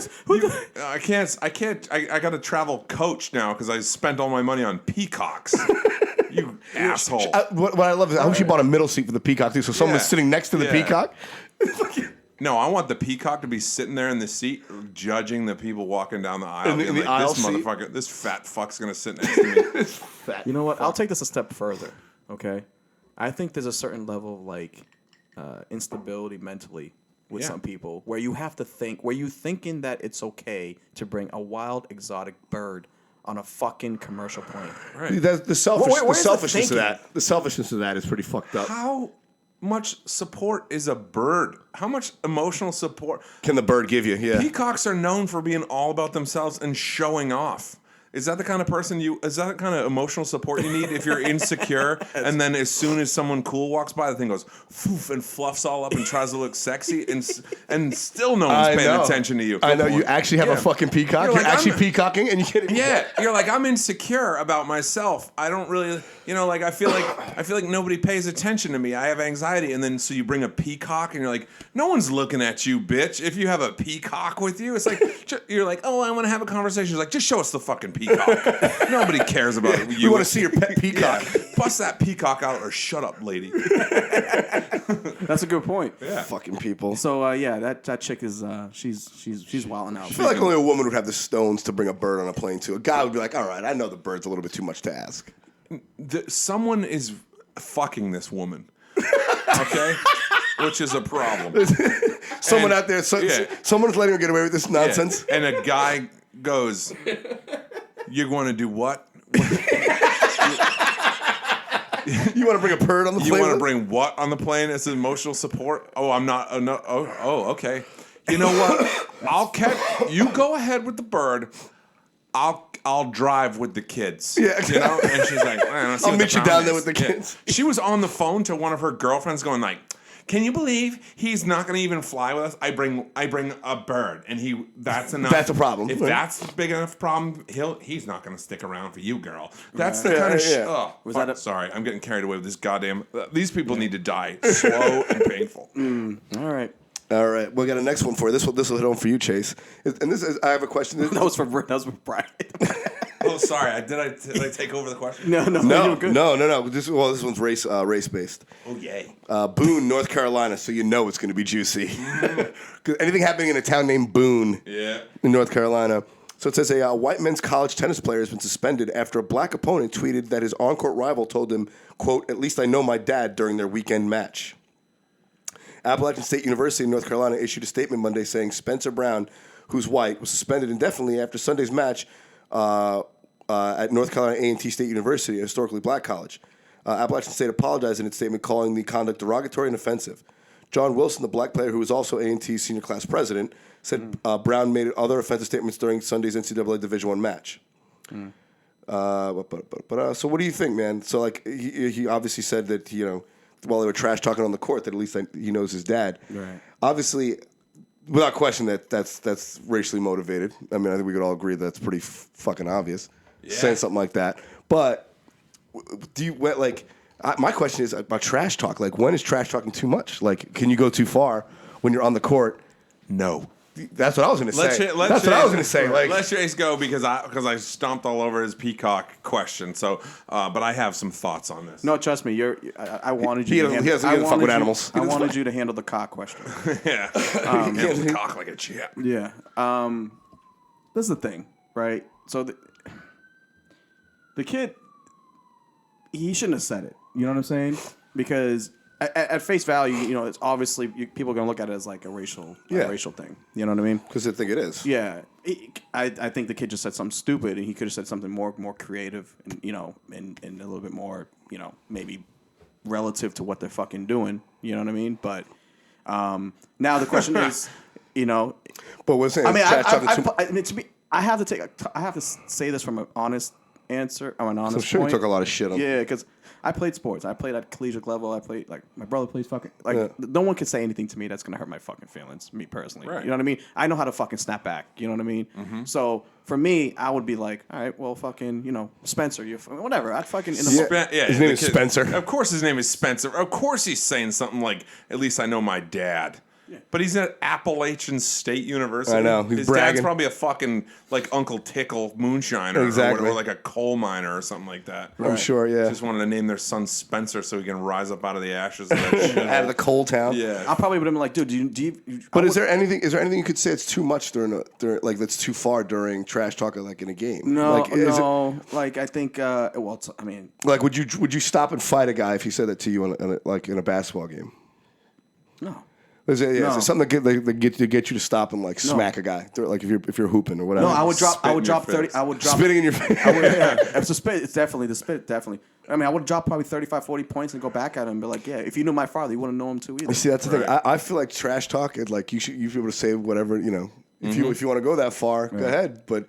I can't. I got to travel coach now because I spent all my money on peacocks. You asshole. What I love is I hope she bought a middle seat for the peacock too, so someone's sitting next to the peacock. No, I want the peacock to be sitting there in the seat, judging the people walking down the aisle. In the aisle this seat? motherfucker, this fat fuck's gonna sit next to me. You know what? I'll take this a step further. Okay, I think there's a certain level of like instability mentally with some people where you have to think, where you thinking that it's okay to bring a wild exotic bird on a fucking commercial plane. Right. The selfishness the of that. The selfishness of that is pretty fucked up. How much support is a bird? How much emotional support Can the bird give you? Yeah. Peacocks are known for being all about themselves and showing off. Is that the kind of person is that the kind of emotional support you need if you're insecure and then as soon as someone cool walks by, the thing goes foof and fluffs all up and tries to look sexy and still no one's paying attention to you? I know. You actually have a fucking peacock. You're like, actually peacocking and you can't even. Yeah, you're like, I'm insecure about myself. I don't really, like I feel like nobody pays attention to me. I have anxiety, and then so you bring a peacock, and you're like, no one's looking at you, bitch. If you have a peacock with you, it's like you're like, oh, I want to have a conversation. It's like, just show us the fucking peacock. Nobody cares about it. You want to see your pet peacock? Yeah. Bust that peacock out, or shut up, lady. That's a good point. Yeah, fucking people. So that chick is she's wilding out. I feel like only a woman would have the stones to bring a bird on a plane too. A guy would be like, all right, I know the bird's a little bit too much to ask. Someone is fucking this woman, okay, which is a problem. Someone out there, someone's letting her get away with this nonsense. Yeah. And a guy goes, "You want to do what? You want to bring a bird on the plane? You want to bring what on the plane as emotional support? Oh, I'm not. No. Oh, okay. You know what? You go ahead with the bird. I'll drive with the kids. Yeah. You know? And she's like, I'll meet you down there with the kids. Yeah. She was on the phone to one of her girlfriends going like, can you believe he's not going to even fly with us? I bring a bird, and that's enough. That's a problem. If that's a big enough problem, he's not going to stick around for you, girl. That's the kind of shit. Oh, sorry, I'm getting carried away with this goddamn. These people need to die slow and painful. All right, we got a next one for you. This will hit home for you, Chase. And I have a question. That was for Brian. Oh, sorry. Did I take over the question? No. No. This one's race based. Oh yay. Boone, North Carolina. So you know it's going to be juicy. Because anything happening in a town named Boone, in North Carolina. So it says a white men's college tennis player has been suspended after a black opponent tweeted that his on-court rival told him, "quote At least I know my dad" during their weekend match. Appalachian State University in North Carolina issued a statement Monday saying Spencer Brown, who's white, was suspended indefinitely after Sunday's match at North Carolina A&T State University, a historically black college. Appalachian State apologized in its statement, calling the conduct derogatory and offensive. John Wilson, the black player who was also A&T's senior class president, said Brown made other offensive statements during Sunday's NCAA Division I match. So what do you think, man? So like he obviously said that while they were trash talking on the court, that at least he knows his dad. Right. Obviously, without question, that's racially motivated. I mean, I think we could all agree that's pretty fucking obvious. Yeah. Saying something like that. But do you my question is about trash talk. Like, when is trash talking too much? Like, can you go too far when you're on the court? No. That's what I was going to say. That's what I was going to say. Like, let Chase go because I stomped all over his peacock question. So, but I have some thoughts on this. No, trust me. I wanted you. He doesn't fuck with animals. I wanted you to handle the cock question. Yeah, handle the cock like a champ. Yeah. This is the thing, right? So the kid, he shouldn't have said it. You know what I'm saying? Because at face value, it's obviously people are gonna look at it as like a racial thing. You know what I mean? Because they think it is. Yeah, I think the kid just said something stupid, and he could have said something more creative, and and a little bit more, maybe relative to what they're fucking doing. You know what I mean? But Now the question is, you know, but we're saying, I mean, to me, I have to say this from an honest answer. I'm an honest. I'm sure point. you took a lot of shit on. Yeah, because I played sports. I played at collegiate level. I played like my brother plays fucking like. No one can say anything to me that's gonna hurt my fucking feelings. Me personally, Right. You know what I mean? I know how to fucking snap back. You know what I mean? Mm-hmm. So for me, I would be like, all right, well, fucking, Spencer, you whatever. I'd fucking His name is Spencer. Of course, his name is Spencer. Of course, he's saying something like, "At least I know my dad." Yeah. But he's at Appalachian State University. I know. His dad's probably a fucking like Uncle Tickle moonshiner, or like a coal miner or something like that. I'm sure. Yeah. Just wanted to name their son Spencer so he can rise up out of the ashes of that shit. Out of the coal town. Yeah. I probably would have been like, dude, do you But is there anything you could say it's too much during like that's too far during trash talk like in a game? No, like, like I think. I mean, like would you stop and fight a guy if he said that to you in a basketball game? no. Is it something that get you to stop and like smack a guy, like if you're hooping or whatever? No, I would drop 30. I would drop spitting in your face. It's the spit. It's definitely the spit. Definitely. I mean, I would drop probably 35, 40 points and go back at him and be like, yeah, if you knew my father, you wouldn't know him too either. You see, that's the thing. I feel like trash talk. Like you should be able to say whatever if you want to go that far, go ahead. But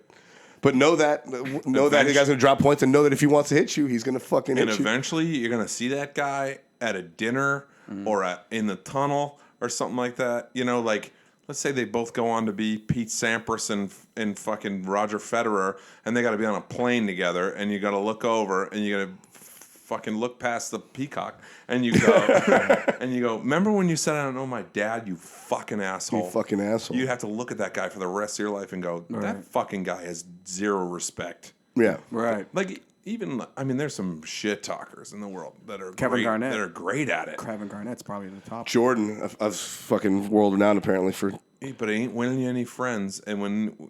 know that the guy's gonna drop points and know that if he wants to hit you, he's gonna fucking hit you. And eventually, you're gonna see that guy at a dinner or in the tunnel. Or something like that, like let's say they both go on to be Pete Sampras and fucking Roger Federer, and they got to be on a plane together, and you got to look over, and you got to fucking look past the peacock, and you go, remember when you said I don't know my dad, you fucking asshole. You fucking asshole. You have to look at that guy for the rest of your life and go, that fucking guy has zero respect. Yeah, right. Like. There's some shit talkers in the world that are Garnett. that are great at it. Kevin Garnett's probably the top. Jordan, of fucking world renowned apparently for. But he ain't winning you any friends, and when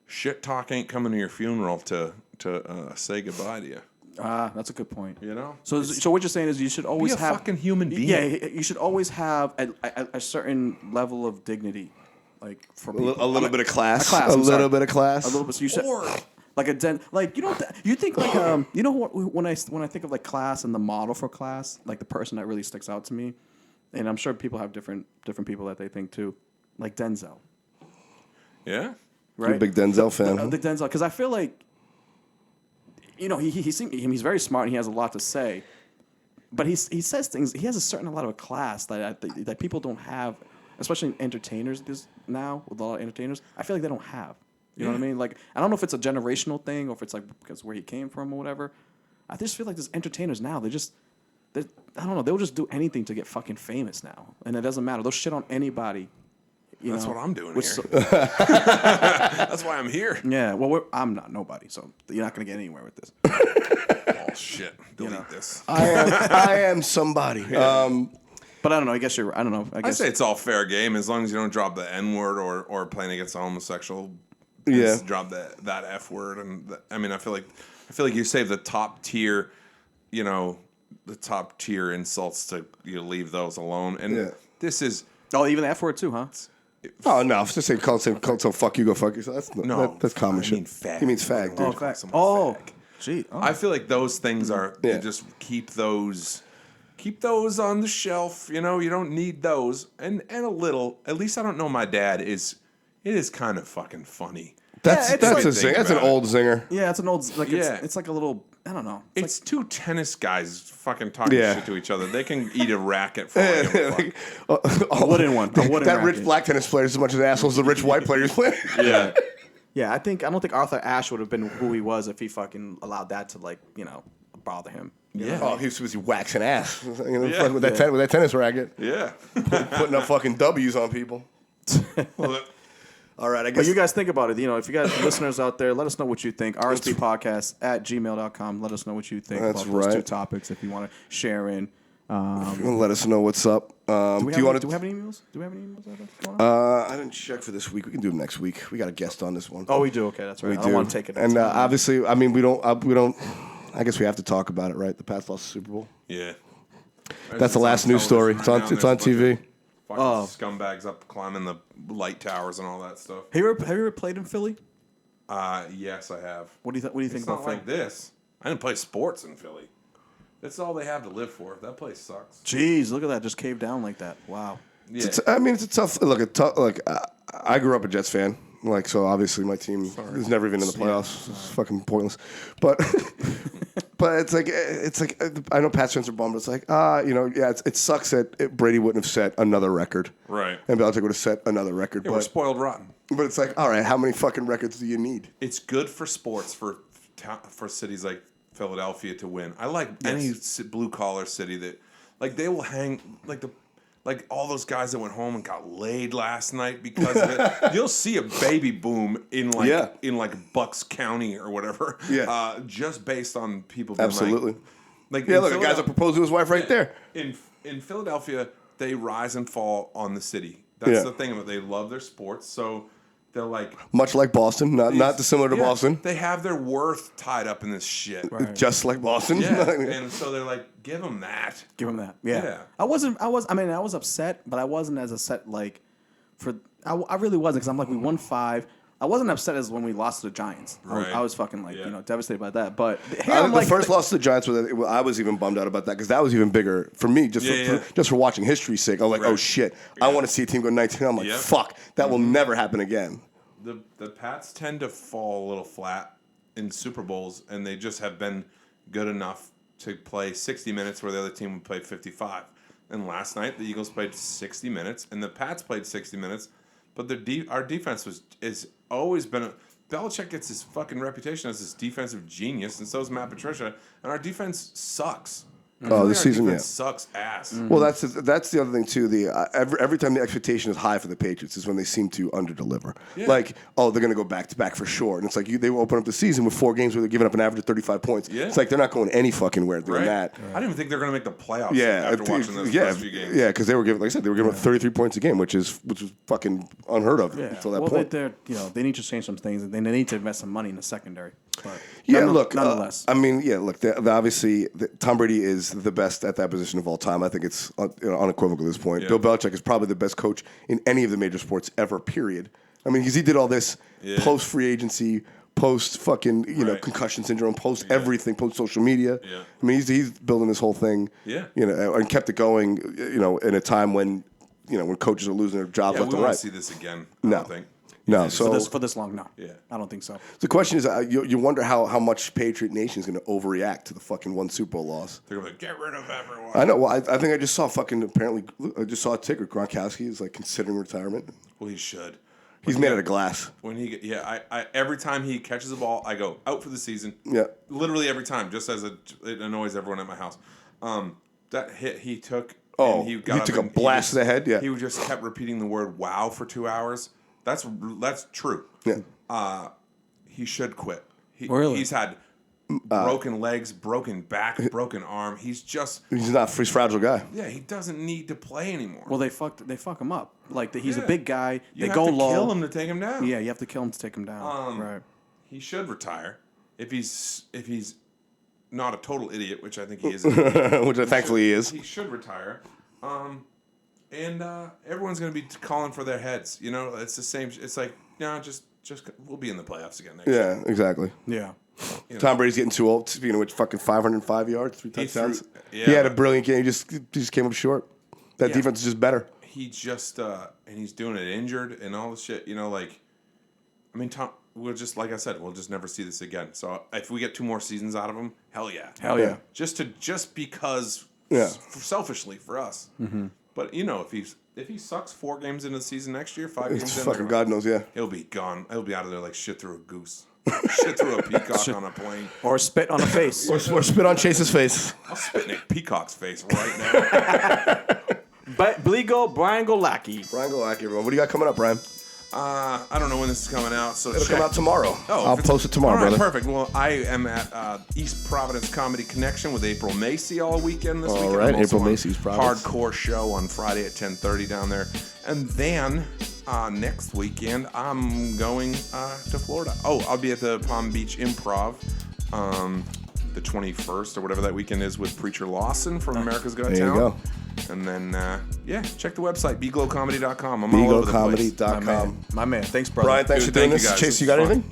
shit talk ain't coming to your funeral to say goodbye to you. That's a good point. So what you're saying is you should always be a have fucking human being. Yeah, you should always have a certain level of dignity, like for people. A little bit of class. A little bit of class. A little bit. So you should. Like you think like when I think of like class and the model for class, like the person that really sticks out to me, and I'm sure people have different people that they think too, like Denzel. Yeah, right. You're a big Denzel fan. The Denzel, because I feel like, he's very smart and he has a lot to say, but he says things. He has a lot of a class that people don't have, especially entertainers now with a lot of entertainers. I feel like they don't have. You know what I mean? Like, I don't know if it's a generational thing or if it's like because where he came from or whatever. I just feel like there's entertainers now. I don't know. They'll just do anything to get fucking famous now, and it doesn't matter. They'll shit on anybody. That's what I'm doing here. That's why I'm here. Yeah. Well, I'm not nobody, so you're not gonna get anywhere with this. Oh shit! Delete this. I am somebody. But I don't know. I guess I don't know. I say it's all fair game as long as you don't drop the N word or playing against a homosexual. Drop that F word, and I feel like you save the top tier, the top tier insults to leave those alone. And this is even the F word too, huh? Oh no! Just say call so fuck you, go fuck yourself. That's common shit. Fag. He means fag, dude. Fag. Fag. Gee. Oh. I feel like those things are just keep those on the shelf. You don't need those, and a little. At least I don't know my dad is. It is kind of fucking funny. That's an old zinger. Yeah, it's an old it's like a little I don't know. It's two tennis guys fucking talking shit to each other. They can eat a racket for all a wooden one. That racket. Rich black tennis player is as much as assholes the rich white players play. Yeah. Yeah, I don't think Arthur Ashe would have been who he was if he fucking allowed that to bother him. Yeah. Oh, he was busy waxing ass. With that tennis racket. Yeah. Putting up fucking W's on people. All right, I guess. But you guys think about it. If you guys listeners out there, let us know what you think. rspodcast@gmail.com. Let us know what you think about those two topics if you want to share in. Let us know what's up. Do we have any emails? Going on? I didn't check for this week. We can do it next week. We got a guest on this one. Oh, we do. Okay, that's right. I don't want to take it. And obviously, we don't. I guess we have to talk about it, right? The Pats lost the Super Bowl. Yeah. That's the last news story. It's on TV. Scumbags up climbing the light towers and all that stuff. Have you ever played in Philly? Yes, I have. What do you think about Philly? Like this. I didn't play sports in Philly. That's all they have to live for. That place sucks. Jeez, look at that. Just caved down like that. Wow. Yeah. It's a tough look. I grew up a Jets fan. Like, so obviously my team is never even in the playoffs. It's fucking pointless. But but it's like I know Pats fans are bummed. It's like it sucks that Brady wouldn't have set another record, Right? And Belichick would have set another record. Yeah, we're spoiled rotten. But it's like, all right, how many fucking records do you need? It's good for sports for cities like Philadelphia to win. I like any blue collar city that like they will hang like all those guys that went home and got laid last night because of it. You'll see a baby boom in Bucks County or whatever. Yeah. Just based on people being absolutely. Like Look, the guys that proposed to his wife right there. In Philadelphia, they rise and fall on the city. That's the thing. They love their sports, so they're like much like Boston, not dissimilar to Boston. They have their worth tied up in this shit, right. Just like Boston. Yeah, and so they're like, give them that. Give them that. Yeah. I was upset, but I wasn't as upset I really wasn't because I'm like, we won 5. I wasn't upset as when we lost to the Giants. Right. I was fucking devastated by that. But the first loss to the Giants I was even bummed out about that because that was even bigger for me just for watching history's sake. I was like, oh shit, I want to see a team go 19. I'm like, fuck, that will never happen again. The Pats tend to fall a little flat in Super Bowls, and they just have been good enough to play 60 minutes where the other team would play 55. And last night the Eagles played 60 minutes, and the Pats played 60 minutes. But our defense is always been Belichick gets his fucking reputation as this defensive genius, and so is Matt Patricia. And our defense sucks. This season, sucks ass. Mm-hmm. Well, that's the other thing too. Every time the expectation is high for the Patriots is when they seem to underdeliver. Yeah. Like, they're going to go back to back for sure. And it's like they will open up the season with 4 games where they're giving up an average of 35 points. Yeah. It's like they're not going any fucking where doing that. I didn't even think they're going to make the playoffs. After watching those first few games. Yeah, because they were giving, like I said, up 33 points a game, which was fucking unheard of until that point. They need to change some things, and they need to invest some money in the secondary. But nonetheless. Obviously, Tom Brady is the best at that position of all time. I think it's unequivocal at this point. Yeah. Bill Belichick is probably the best coach in any of the major sports ever, period. I mean, because he did all this post-free agency, post-fucking, concussion syndrome, post-everything, post-social media. Yeah. I mean, he's building this whole thing, and kept it going, in a time when, when coaches are losing their jobs left and right. We won't see this again, I don't think. No, for this long, no. Yeah, I don't think so. The question is, you wonder how much Patriot Nation is going to overreact to the fucking one Super Bowl loss. They're going to get rid of everyone. I know. Well, I think I just saw I just saw a ticker. Gronkowski is like considering retirement. Well, he should. He's made out of glass. I every time he catches the ball, I go out for the season. Yeah, literally every time, just as it annoys everyone at my house. That hit he took. Oh, he took a blast to the head. Yeah, he just kept repeating the word "wow" for 2 hours. That's true. Yeah. He should quit. Really? He's had broken legs, broken back, broken arm. He's a fragile guy. Yeah, he doesn't need to play anymore. Well, they fuck him up. Like he's a big guy. They go low. You have to kill him to take him down. Yeah, you have to kill him to take him down. Right. He should retire if he's not a total idiot, which I think he is. Thankfully he is. He should retire. And everyone's going to be calling for their heads. It's the same. It's like, just we'll be in the playoffs again next year. Yeah, exactly. Yeah. Tom Brady's getting too old. Speaking of which, fucking 505 yards, 3 touchdowns. He had a brilliant game. He just came up short. That defense is just better. He just and he's doing it injured and all this shit. Tom. We'll just, like I said, we'll just never see this again. So if we get 2 more seasons out of him, hell yeah. Just because, selfishly for us. Mm-hmm. But if he sucks 4 games into the season next year, 5 games in, fucking God knows, he'll be gone. He'll be out of there like shit through a goose, shit through a peacock on a plane, or spit on a face, or spit on Chase's face. I'll spit in a peacock's face right now. But Brian Glowacki. Brian Glowacki, everyone. What do you got coming up, Brian? I don't know when this is coming out, so it'll come out tomorrow. I'll post it tomorrow, all right, brother. Perfect. Well, I am at East Providence Comedy Connection with April Macy all weekend this weekend. All right, April Macy's Providence. Hardcore show on Friday at 10:30 down there, and then next weekend I'm going to Florida. I'll be at the Palm Beach Improv. The 21st or whatever that weekend is with Preacher Lawson from America's Got Talent. There you go. And then, check the website, BGlowComedy.com. I'm all over the place. BGlowComedy.com. My man. Thanks, brother. Brian, thanks for doing this. Guys. Chase, you got anything?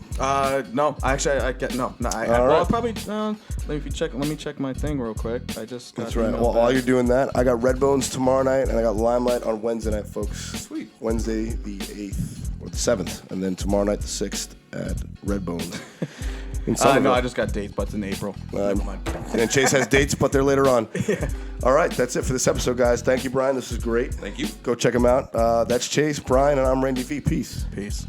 No. Actually, I get no. Well, probably. Let me check my thing real quick. I just. Got That's right. Well, while you're doing that, I got Redbones tomorrow night, and I got Limelight on Wednesday night, folks. Sweet. Wednesday the 8th or the 7th, and then tomorrow night the 6th at Redbones. No, I just got dates, but it's in April. Never mind. And Chase has dates, but they're later on. Yeah. All right, that's it for this episode, guys. Thank you, Brian. This is great. Thank you. Go check him out. That's Chase, Brian, and I'm Randy V. Peace. Peace.